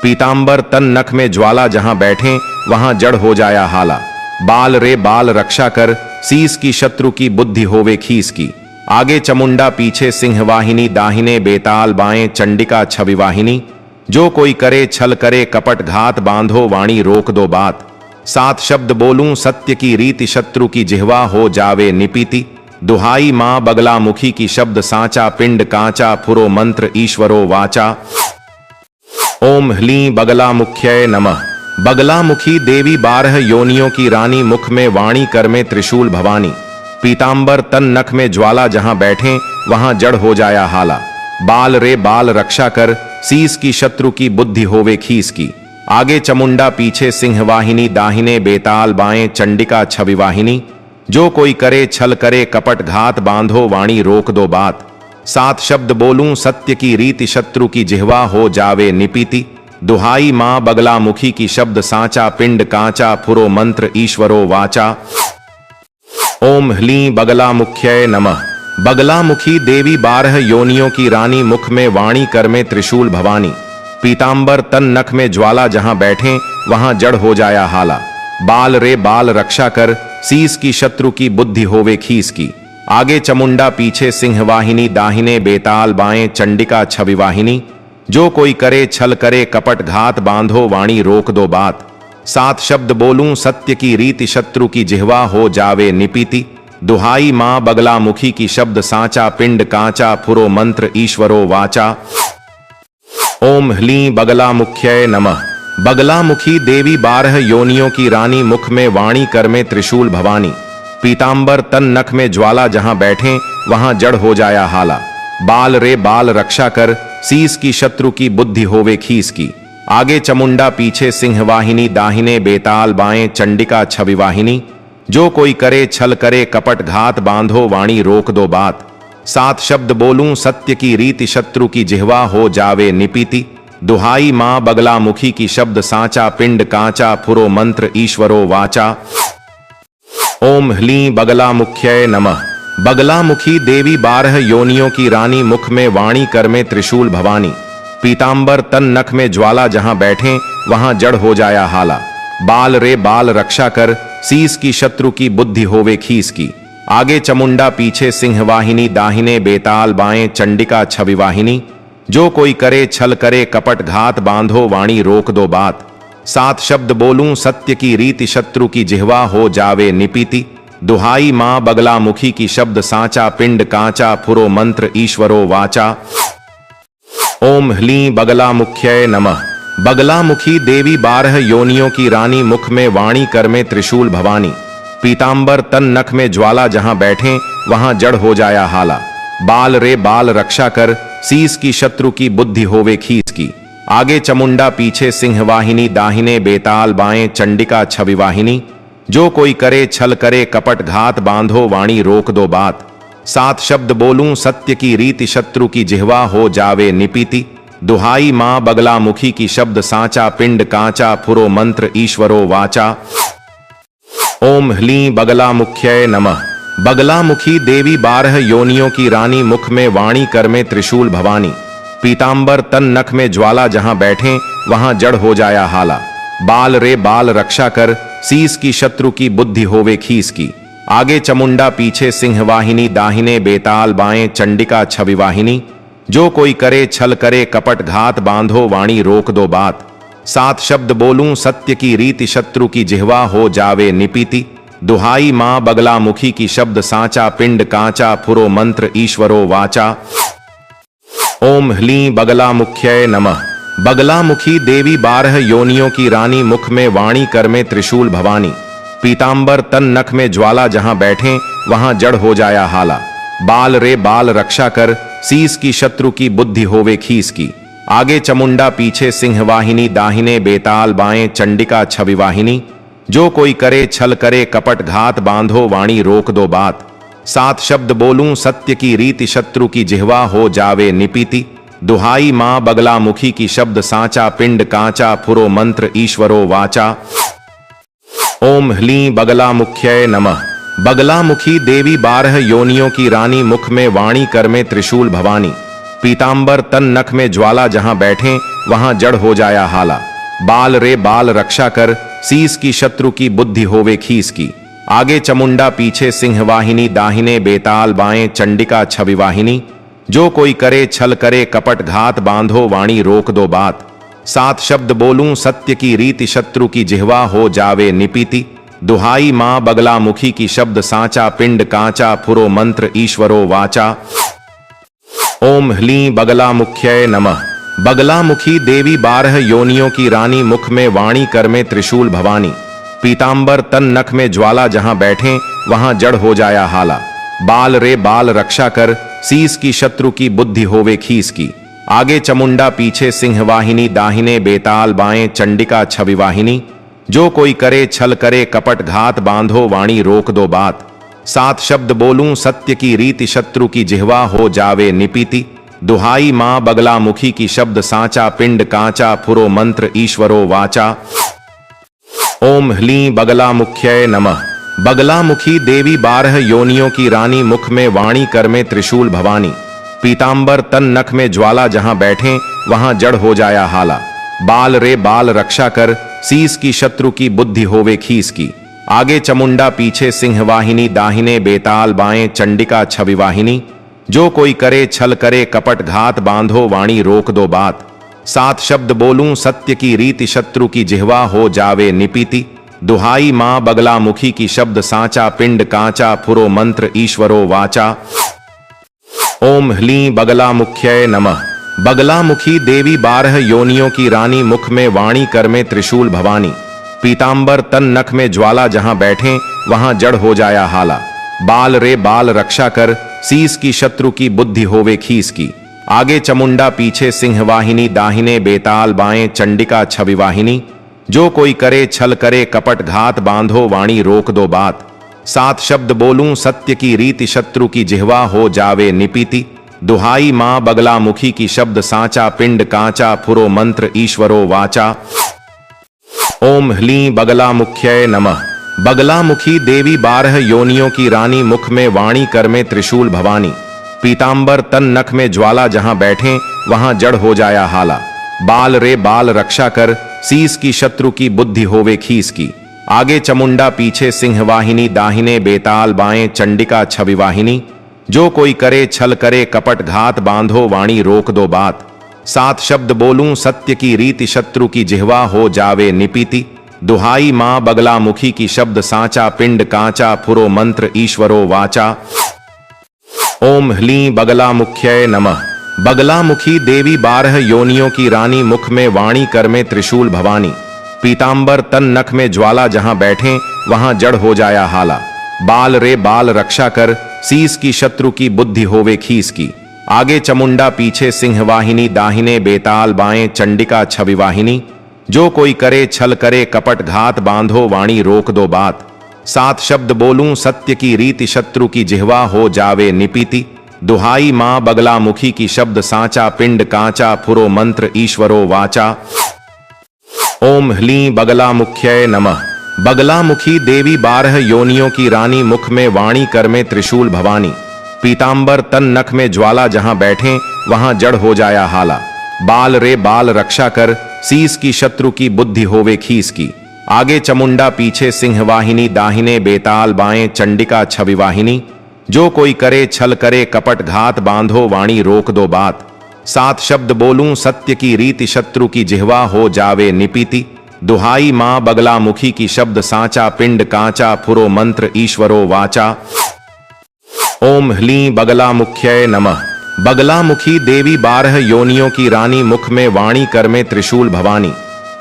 [SPEAKER 2] पीतांबर तन नख में ज्वाला, जहां बैठे वहां जड़ हो जाया हाला। बाल रे बाल रक्षा कर, शीस की शत्रु की बुद्धि होवे खीस की। आगे चमुंडा पीछे सिंह वाहिनी, दाहिने बेताल बाएं चंडिका छवि वाहिनी। जो कोई करे छल करे कपट घात, बांधो वाणी रोक दो बात। सात शब्द बोलूं सत्य की रीति शत्रु की जिह्वा हो जावे निपीति। दुहाई मां बगलामुखी की शब्द साचा पिंड कांचा फुरो मंत्र ईश्वरो वाचा। ओम ह्लीं बगलामुख्यै नमः। बगलामुखी देवी 12 योनियों की रानी, मुख में वाणी कर में त्रिशूल भवानी। पीतांबर तन नख में ज्वाला, जहां बैठे वहां जड़ हो जाया हाला। बाल रे बाल रक्षा कर, शीस की शत्रु की बुद्धि होवे खीस की। आगे चमुंडा पीछे सिंह वाहिनी, दाहिने बेताल बाएं चंडिका छवि वाहिनी। जो कोई करे छल करे कपट घात, बांधो वाणी रोक दो बात। सात शब्द बोलूं सत्य की रीति शत्रु की जिह्वा हो जावे निपीति। दुहाई मां बगलामुखी की शब्द साचा पिंड कांचा फुरो मंत्र ईश्वरो वाचा। ओम ह्लीं बगलामुख्यै नमः। बगलामुखी देवी 12 योनियों की रानी, मुख में वाणी कर में त्रिशूल भवानी। पीतांबर तन नख में ज्वाला, जहां बैठे वहां जड़ हो जाया हाला। बाल रे बाल रक्षा कर, शीस की शत्रु की बुद्धि होवे खीस की। आगे चमुंडा पीछे सिंह वाहिनी, दाहिने बेताल बाएं चंडिका छवि वाहिनी। जो कोई करे छल करे कपट घात, बांधो वाणी रोक दो बात। सात शब्द बोलूं सत्य की रीति शत्रु की जिह्वा हो जावे निपीति। दुहाई मां बगलामुखी की शब्द साचा पिंड कांचा फुरो मंत्र ईश्वरो वाचा। ओम ह्लीं बगलामुख्यै नमः। बगलामुखी देवी 12 योनियों की रानी, मुख में वाणी कर में त्रिशूल भवानी। पीतांबर तन नख में ज्वाला, जहां बैठे वहां जड़ हो जाया हाला। बाल रे बाल रक्षा कर, शीस की शत्रु की बुद्धि होवे खीस की। आगे चमुंडा पीछे सिंह वाहिनी, दाहिने बेताल बाएं चंडिका छवि वाहिनी। जो कोई करे छल करे कपट घात, बांधो वाणी रोक दो बात। सात शब्द बोलूं सत्य की रीति शत्रु की जिह्वा हो जावे निपीति। दुहाई मां बगलामुखी की शब्द साचा पिंड कांचा फुरो मंत्र ईश्वरो वाचा। ओम ह्लीं बगलामुख्यै नमः। बगलामुखी देवी 12 योनियों की रानी, मुख में वाणी कर में त्रिशूल भवानी। पीतांबर तन नख में ज्वाला, जहां बैठे वहां जड़ हो जाया हाला। बाल रे बाल रक्षा कर, शीस की शत्रु की बुद्धि होवे खीस की। आगे चमुंडा पीछे सिंह वाहिनी, दाहिने बेताल बाएं चंडिका छवि वाहिनी। जो कोई करे छल करे कपट घात, बांधो वाणी रोक दो बात। सात शब्द बोलूं सत्य की रीति शत्रु की जिह्वा हो जावे निपीति। दुहाई मां बगलामुखी की शब्द साचा पिंड कांचा फुरो मंत्र ईश्वरो वाचा। ओम ह्लीं बगलामुख्यै नमः। बगलामुखी देवी 12 योनियों की रानी, मुख में वाणी कर में त्रिशूल भवानी। पीतांबर तन नख में ज्वाला, जहां बैठे वहां जड़ हो जाया हाला। बाल रे बाल रक्षा कर, शीस की शत्रु की बुद्धि होवे खीस की। आगे चमुंडा पीछे सिंह वाहिनी, दाहिने बेताल बाएं चंडिका छवि वाहिनी। जो कोई करे छल करे कपट घात, बांधो वाणी रोक दो बात। सात शब्द बोलूं सत्य की रीति शत्रु की जिह्वा हो जावे निपीति। दुहाई मां बगलामुखी की शब्द साचा पिंड कांचा फुरो मंत्र ईश्वरो वाचा। ओम ह्लीं बगलामुख्यै नमः। बगलामुखी देवी 12 योनियों की रानी, मुख में वाणी कर में त्रिशूल भवानी। पीतांबर तन नख में ज्वाला, जहां बैठे वहां जड़ हो जाया हाला। बाल रे बाल रक्षा कर, शीस की शत्रु की बुद्धि होवे खीस की। आगे चमुंडा पीछे सिंह वाहिनी, दाहिने बेताल बाएं चंडिका छवि वाहिनी। जो कोई करे छल करे कपट घात, बांधो वाणी रोक दो बात। सात शब्द बोलूं सत्य की रीति शत्रु की जिह्वा हो जावे निपीति। दुहाई मां बगलामुखी की शब्द साचा पिंड कांचा फुरो मंत्र ईश्वरो वाचा। ओम ह्लीं बगलामुख्यै नमः। बगलामुखी देवी 12 योनियों की रानी, मुख में वाणी कर में त्रिशूल भवानी। पीतांबर तन नख में ज्वाला, जहां बैठे वहां जड़ हो जाया हाला। बाल रे बाल रक्षा कर, शीस की शत्रु की बुद्धि होवे खीस की। आगे चमुंडा पीछे सिंह वाहिनी, दाहिने बेताल बाएं चंडिका छवि वाहिनी। जो कोई करे छल करे कपट घात, बांधो वाणी रोक दो बात। सात शब्द बोलूं सत्य की रीति शत्रु की जिह्वा हो जावे निपीति। दुहाई मां बगलामुखी की शब्द साचा पिंड कांचा फुरो मंत्र ईश्वरो वाचा। ओम ह्लीं बगलामुख्यै नमः। बगलामुखी देवी 12 योनियों की रानी, मुख में वाणी कर में त्रिशूल भवानी। पीतांबर तन नख में ज्वाला, जहां बैठे वहां जड़ हो जाया हाला। बाल रे बाल रक्षा कर, शीस की शत्रु की बुद्धि होवे खीस की। आगे चमुंडा पीछे सिंह वाहिनी, दाहिने बेताल बाएं चंडिका छवि वाहिनी। जो कोई करे छल करे कपट घात, बांधो वाणी रोक दो बात। सात शब्द बोलूं सत्य की रीति शत्रु की जिह्वा हो जावे निपीति। दुहाई मां बगलामुखी की शब्द साचा पिंड कांचा फुरो मंत्र ईश्वरो वाचा। ओम ह्लीं बगलामुख्यै नमः। बगलामुखी देवी 12 योनियों की रानी, मुख में वाणी कर में त्रिशूल भवानी। पीतांबर तन नख में ज्वाला, जहां बैठे वहां जड़ हो जाया हाला। बाल रे बाल रक्षा कर, शीस की शत्रु की बुद्धि होवे खीस की। आगे चमुंडा पीछे सिंह वाहिनी, दाहिने बेताल बाएं चंडिका छवि वाहिनी। जो कोई करे छल करे कपट घात, बांधो वाणी रोक दो बात। सात शब्द बोलूं सत्य की रीति शत्रु की जिह्वा हो जावे निपीति। दुहाई मां बगलामुखी की शब्द साचा पिंड कांचा फुरो मंत्र ईश्वरो वाचा। ओम ह्लीं बगलामुख्यै नमः। बगलामुखी देवी 12 योनियों की रानी, मुख में वाणी कर में त्रिशूल भवानी। पीतांबर तन नख में ज्वाला, जहां बैठे वहां जड़ हो जाया हाला। बाल रे बाल रक्षा कर, शीस की शत्रु की बुद्धि होवे खीस की। आगे चमुंडा पीछे सिंह वाहिनी, दाहिने बेताल बाएं चंडिका छवि वाहिनी। जो कोई करे छल करे कपट घात, बांधो वाणी रोक दो बात। सात शब्द बोलूं सत्य की रीति शत्रु की जिह्वा हो जावे निपीति। दुहाई मां बगलामुखी की शब्द साचा पिंड कांचा फुरो मंत्र ईश्वरो वाचा। ओम ह्लीं बगलामुख्यै नमः। बगलामुखी देवी 12 योनियों की रानी, मुख में वाणी कर में त्रिशूल भवानी। पीतांबर तन नख में ज्वाला, जहां बैठे वहां जड़ हो जाया हाला। बाल रे बाल रक्षा कर, शीस की शत्रु की बुद्धि होवे खीस की। आगे चमुंडा पीछे सिंह वाहिनी, दाहिने बेताल बाएं चंडिका छवि वाहिनी। जो कोई करे छल करे कपट घात, बांधो वाणी रोक दो बात। सात शब्द बोलूं सत्य की रीति शत्रु की जिह्वा हो जावे निपीति। दुहाई मां बगलामुखी की शब्द साचा पिंड कांचा फुरो मंत्र ईश्वरो वाचा। ओम ह्लीं बगलामुख्यै नमः। बगलामुखी देवी 12 योनियों की रानी, मुख में वाणी कर में त्रिशूल भवानी। पीतांबर तन नख में ज्वाला, जहां बैठे वहां जड़ हो जाया हाला। बाल रे बाल रक्षा कर, शीस की शत्रु की बुद्धि होवे खीस की। आगे चमुंडा पीछे सिंह वाहिनी, दाहिने बेताल बाएं चंडिका छवि वाहिनी। जो कोई करे छल करे कपट घात, बांधो वाणी रोक दो बात। सात शब्द बोलूं सत्य की रीति शत्रु की जिह्वा हो जावे निपीति। दुहाई मां बगलामुखी की शब्द साचा पिंड कांचा फुरो मंत्र ईश्वरो वाचा। ओम ह्लीं बगलामुख्यै नमः। बगलामुखी देवी 12 योनियों की रानी, मुख में वाणी कर में त्रिशूल भवानी। पीतांबर तन नख में ज्वाला, जहां बैठे वहां जड़ हो जाया हाला। बाल रे बाल रक्षा कर, शीस की शत्रु की बुद्धि होवे खीस की। आगे चमुंडा पीछे सिंह वाहिनी, दाहिने बेताल बाएं चंडिका छवि वाहिनी। जो कोई करे छल करे कपट घात, बांधो वाणी रोक दो बात। सात शब्द बोलूं सत्य की रीति शत्रु की जिह्वा हो जावे निपीति। दुहाई मां बगलामुखी की शब्द साचा पिंड कांचा फुरो मंत्र ईश्वरो वाचा। ओम ह्लीं बगलामुख्यै नमः। बगलामुखी देवी 12 योनियों की रानी, मुख में वाणी कर में त्रिशूल भवानी। पीतांबर तन नख में ज्वाला, जहां बैठे वहां जड़ हो जाया हाला। बाल रे बाल रक्षा कर, शीस की शत्रु की बुद्धि होवे खीस की। आगे चमुंडा पीछे सिंह वाहिनी, दाहिने बेताल बाएं चंडिका छवि वाहिनी। जो कोई करे छल करे कपट घात, बांधो वाणी रोक दो बात। सात शब्द बोलूं सत्य की रीति शत्रु की जिह्वा हो जावे निपीति। दुहाई मां बगलामुखी की शब्द साचा पिंड कांचा फुरो मंत्र ईश्वरो वाचा। ओम ह्लीं बगलामुख्यै नमः। बगलामुखी देवी 12 योनियों की रानी, मुख में वाणी कर में त्रिशूल भवानी।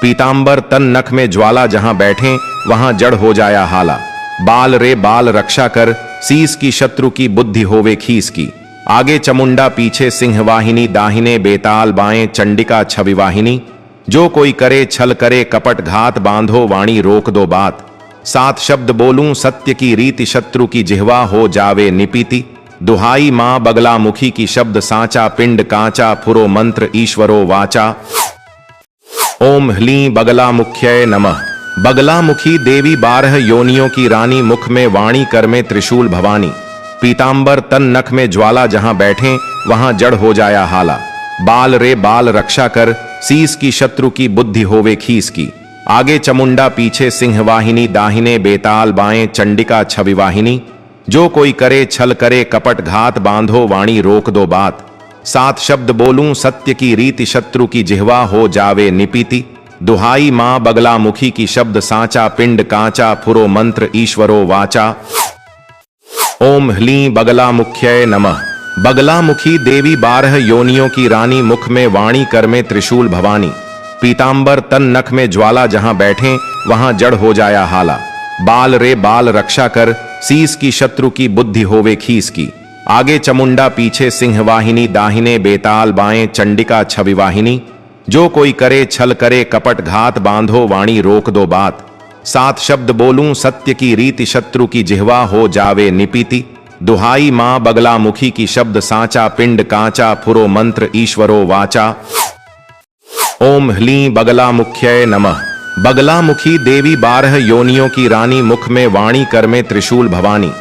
[SPEAKER 2] पीतांबर तन नख में ज्वाला, जहां बैठे वहां जड़ हो जाया हाला। बाल रे बाल रक्षा कर, शीस की शत्रु की बुद्धि होवे खीस की। आगे चमुंडा पीछे सिंह वाहिनी, दाहिने बेताल बाएं चंडिका छवि वाहिनी। जो कोई करे छल करे कपट घात, बांधो वाणी रोक दो बात। सात शब्द बोलूं सत्य की रीति शत्रु की जिह्वा हो जावे निपीति। दुहाई मां बगलामुखी की शब्द साचा पिंड कांचा फुरो मंत्र ईश्वरो वाचा। ओम ह्लीं बगलामुख्यै नमः। बगलामुखी देवी 12 योनियों की रानी, मुख में वाणी कर में त्रिशूल भवानी। पीतांबर तन नख में ज्वाला, जहां बैठे वहां जड़ हो जाया हाला। बाल रे बाल रक्षा कर, शीस की शत्रु की बुद्धि होवे खीस की। आगे चमुंडा पीछे सिंह वाहिनी, दाहिने बेताल बाएं चंडिका छवि वाहिनी। जो कोई करे छल करे कपट घात, बांधो वाणी रोक दो बात। सात शब्द बोलूं सत्य की रीति शत्रु की जिह्वा हो जावे निपीति। दुहाई मां बगलामुखी की शब्द साचा पिंड कांचा फुरो मंत्र ईश्वरो वाचा। ओम ह्लीं बगलामुख्यै नमः। बगलामुखी देवी 12 योनियों की रानी, मुख में वाणी कर में त्रिशूल भवानी। पीतांबर तन नख में ज्वाला, जहां बैठे वहां जड़ हो जाया हाला। बाल रे बाल रक्षा कर, शीस की शत्रु की बुद्धि होवे खीस की। आगे चमुंडा पीछे सिंह वाहिनी, दाहिने बेताल बाएं चंडिका छवि वाहिनी। जो कोई करे छल करे कपट घात, बांधो वाणी रोक दो बात। सात शब्द बोलूं सत्य की रीति शत्रु की जिह्वा हो जावे निपीति। दुहाई मां बगलामुखी की शब्द साचा पिंड कांचा फुरो मंत्र ईश्वरो वाचा। ओम ह्लीं बगलामुख्यै नमः। बगलामुखी देवी 12 योनियों की रानी, मुख में वाणी कर में त्रिशूल भवानी।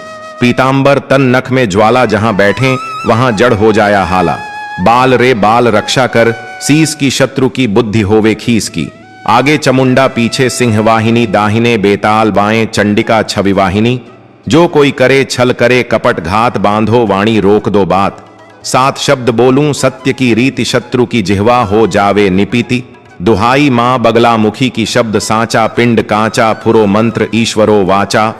[SPEAKER 2] पीतांबर तन नख में ज्वाला, जहां बैठे वहां जड़ हो जाया हाला। बाल रे बाल रक्षा कर, शीस की शत्रु की बुद्धि होवे खीस की। आगे चमुंडा पीछे सिंह वाहिनी, दाहिने बेताल बाएं चंडिका छवि वाहिनी। जो कोई करे छल करे कपट घात, बांधो वाणी रोक दो बात। सात शब्द बोलूं सत्य की रीति शत्रु की जिह्वा हो जावे निपीति। दुहाई मां बगलामुखी की शब्द साचा पिंड कांचा फुरो मंत्र ईश्वरो वाचा।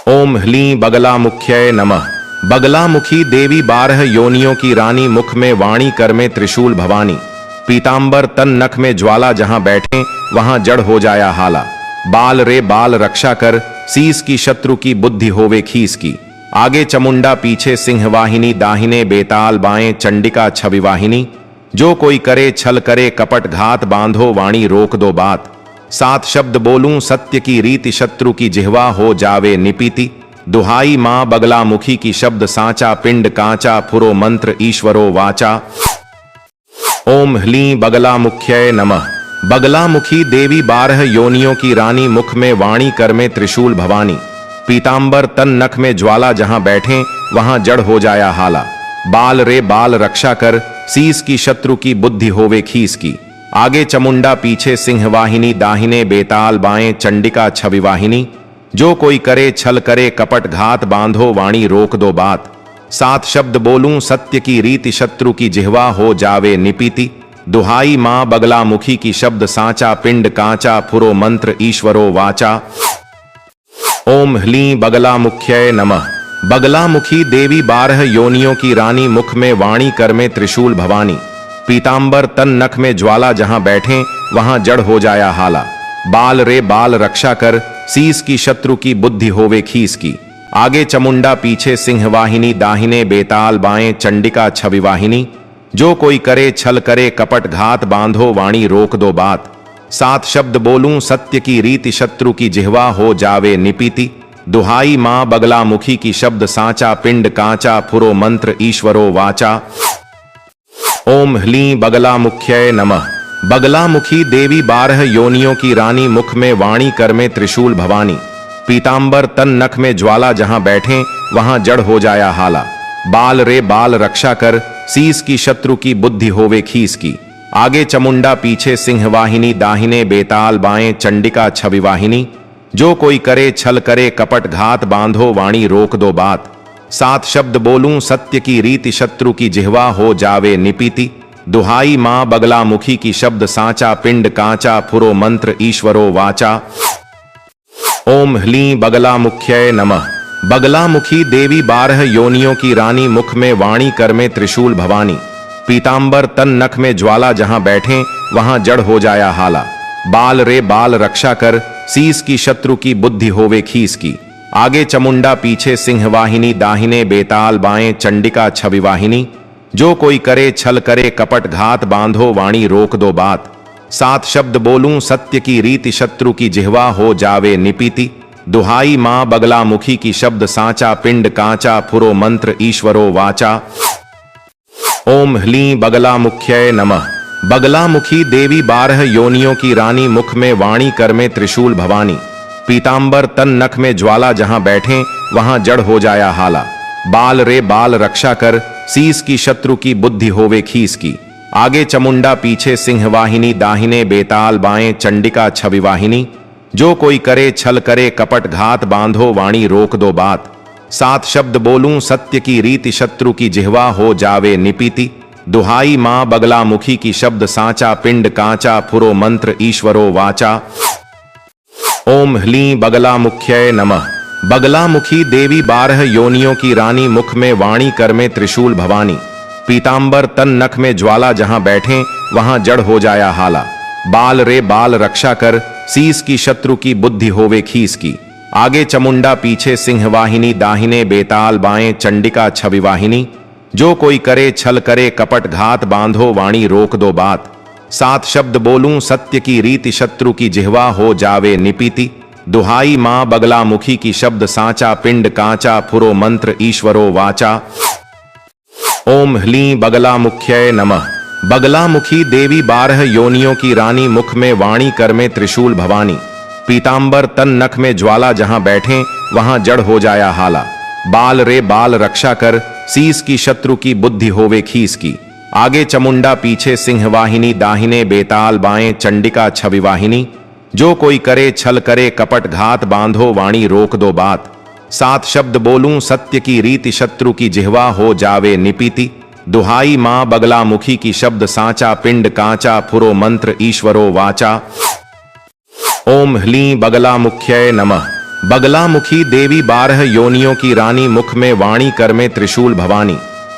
[SPEAKER 2] ओम ह्लीं बगलामुख्यै नमः। बगलामुखी देवी 12 योनियों की रानी, मुख में वाणी कर में त्रिशूल भवानी। पीतांबर तन नख में ज्वाला, जहां बैठे वहां जड़ हो जाया हाला। बाल रे बाल रक्षा कर, शीस की शत्रु की बुद्धि होवे खीस की। आगे चमुंडा पीछे सिंह वाहिनी, दाहिने बेताल बाएं चंडिका छवि वाहिनी। जो कोई करे छल करे कपट घात, बांधो वाणी रोक दो बात। सात शब्द बोलूं सत्य की रीति शत्रु की जिह्वा हो जावे निपीति। दुहाई मां बगलामुखी की शब्द साचा पिंड कांचा फुरो मंत्र ईश्वरो वाचा। ओम ह्लीं बगलामुख्यै नमः। बगलामुखी देवी 12 योनियों की रानी, मुख में वाणी कर में त्रिशूल भवानी। पीतांबर तन नख में ज्वाला, जहां बैठे वहां जड़ हो जाया हाला। बाल रे बाल रक्षा कर, शीस की शत्रु की बुद्धि होवे खीस की। आगे चमुंडा पीछे सिंह वाहिनी, दाहिने बेताल बाएं चंडिका छवि वाहिनी। जो कोई करे छल करे कपट घात, बांधो वाणी रोक दो बात। सात शब्द बोलूं सत्य की रीति शत्रु की जिह्वा हो जावे निपीति। दुहाई मां बगलामुखी की शब्द साचा पिंड कांचा फुरो मंत्र ईश्वरो वाचा। ओम ह्लीं बगलामुख्यै नमः। बगलामुखी देवी 12 योनियों की रानी, मुख में वाणी कर में त्रिशूल भवानी। पीतांबर तन नख में ज्वाला, जहां बैठे वहां जड़ हो जाया हाला। बाल रे बाल रक्षा कर, शीस की शत्रु की बुद्धि होवे खीस की। आगे चमुंडा पीछे सिंह वाहिनी, दाहिने बेताल बाएं चंडिका छवि वाहिनी। जो कोई करे छल करे कपट घात, बांधो वाणी रोक दो बात। सात शब्द बोलूं सत्य की रीति शत्रु की जिह्वा हो जावे निपीति। दुहाई मां बगलामुखी की शब्द साचा पिंड कांचा फुरो मंत्र ईश्वरो वाचा। ओम ह्लीं बगलामुख्यै नमः। बगलामुखी देवी 12 योनियों की रानी, मुख में वाणी कर में त्रिशूल भवानी। पीतांबर तन नख में ज्वाला, जहां बैठे वहां जड़ हो जाया हाला। बाल रे बाल रक्षा कर, शीस की शत्रु की बुद्धि होवे खीस की। आगे चमुंडा पीछे सिंह वाहिनी, दाहिने बेताल बाएं चंडिका छवि वाहिनी। जो कोई करे छल करे कपट घात, बांधो वाणी रोक दो बात। सात शब्द बोलूं सत्य की रीति शत्रु की जिह्वा हो जावे निपीति। दुहाई मां बगलामुखी की शब्द साचा पिंड कांचा फुरो मंत्र ईश्वरो वाचा। ओम ह्लीं बगलामुख्यै नमः। बगलामुखी देवी 12 योनियों की रानी, मुख में वाणी कर में त्रिशूल भवानी। पीतांबर तन नख में ज्वाला, जहां बैठे वहां जड़ हो जाया हाला। बाल रे बाल रक्षा कर, शीस की शत्रु की बुद्धि होवे खीस की। आगे चमुंडा पीछे सिंह वाहिनी, दाहिने बेताल बाएं चंडिका छवि वाहिनी। जो कोई करे छल करे कपट घात, बांधो वाणी रोक दो बात। सात शब्द बोलूं सत्य की रीति शत्रु की जिह्वा हो जावे निपीति। दुहाई मां बगलामुखी की शब्द साचा पिंड कांचा फुरो मंत्र ईश्वरो वाचा। ओम ह्लीं बगलामुख्यै नमः। बगलामुखी देवी 12 योनियों की रानी, मुख में वाणी कर में त्रिशूल भवानी। पीतांबर तन नख में ज्वाला, जहां बैठे वहां जड़ हो जाया हाला। बाल रे बाल रक्षा कर, शीस की शत्रु की बुद्धि होवे खीस की। आगे चमुंडा पीछे सिंह वाहिनी, दाहिने बेताल बाएं चंडिका छवि वाहिनी। जो कोई करे छल करे कपट घात, बांधो वाणी रोक दो बात। सात शब्द बोलूं सत्य की रीति शत्रु की जिह्वा हो जावे निपीति। दुहाई मां बगलामुखी की शब्द साचा पिंड कांचा फुरो मंत्र ईश्वरो वाचा। ओम ह्लीं बगलामुख्यै नमः। बगलामुखी देवी 12 योनियों की रानी, मुख में वाणी कर में त्रिशूल भवानी। पीतांबर तन नख में ज्वाला, जहां बैठे वहां जड़ हो जाया हाला। बाल रे बाल रक्षा कर, शीस की शत्रु की बुद्धि होवे खीस की। आगे चमुंडा पीछे सिंह वाहिनी, दाहिने बेताल बाएं चंडिका छवि वाहिनी। जो कोई करे छल करे कपट घात, बांधो वाणी रोक दो बात। सात शब्द बोलूं सत्य की रीति शत्रु की जिह्वा हो जावे निपीति। दुहाई मां बगलामुखी की शब्द साचा पिंड कांचा फुरो मंत्र ईश्वरो वाचा। ओम ह्लीं बगलामुख्यै नमः। बगलामुखी देवी 12 योनियों की रानी, मुख में वाणी कर में त्रिशूल भवानी। पीतांबर तन नख में ज्वाला, जहां बैठे वहां जड़ हो जाया हाला। बाल रे बाल रक्षा कर, शीस की शत्रु की बुद्धि होवे खीस की। आगे चमुंडा पीछे सिंह वाहिनी, दाहिने बेताल बाएं चंडिका छवि वाहिनी। जो कोई करे छल करे कपट घात, बांधो वाणी रोक दो बात। सात शब्द बोलूं सत्य की रीति शत्रु की जिह्वा हो जावे निपीति। दुहाई मां बगलामुखी की शब्द साचा पिंड कांचा फुरो मंत्र ईश्वरो वाचा। ओम ह्लीं बगलामुख्यै नमः। बगलामुखी देवी 12 योनियों की रानी, मुख में वाणी कर में त्रिशूल भवानी।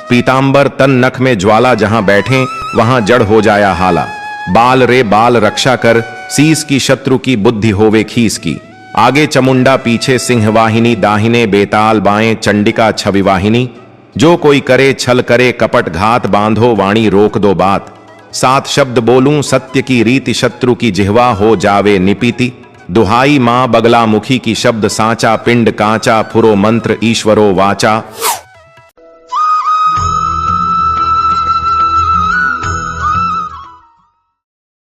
[SPEAKER 2] पीतांबर तन नख में ज्वाला, जहां बैठे वहां जड़ हो जाया हाला। बाल रे बाल रक्षा कर, शीस की शत्रु की बुद्धि होवे खीस की। आगे चमुंडा पीछे सिंह वाहिनी, दाहिने बेताल बाएं चंडिका छवि वाहिनी। जो कोई करे छल करे कपट घात, बांधो वाणी रोक दो बात। सात शब्द बोलूं सत्य की रीति शत्रु की जिह्वा हो जावे निपीति। दुहाई मां बगलामुखी की शब्द साचा पिंड कांचा फुरो मंत्र ईश्वरो वाचा।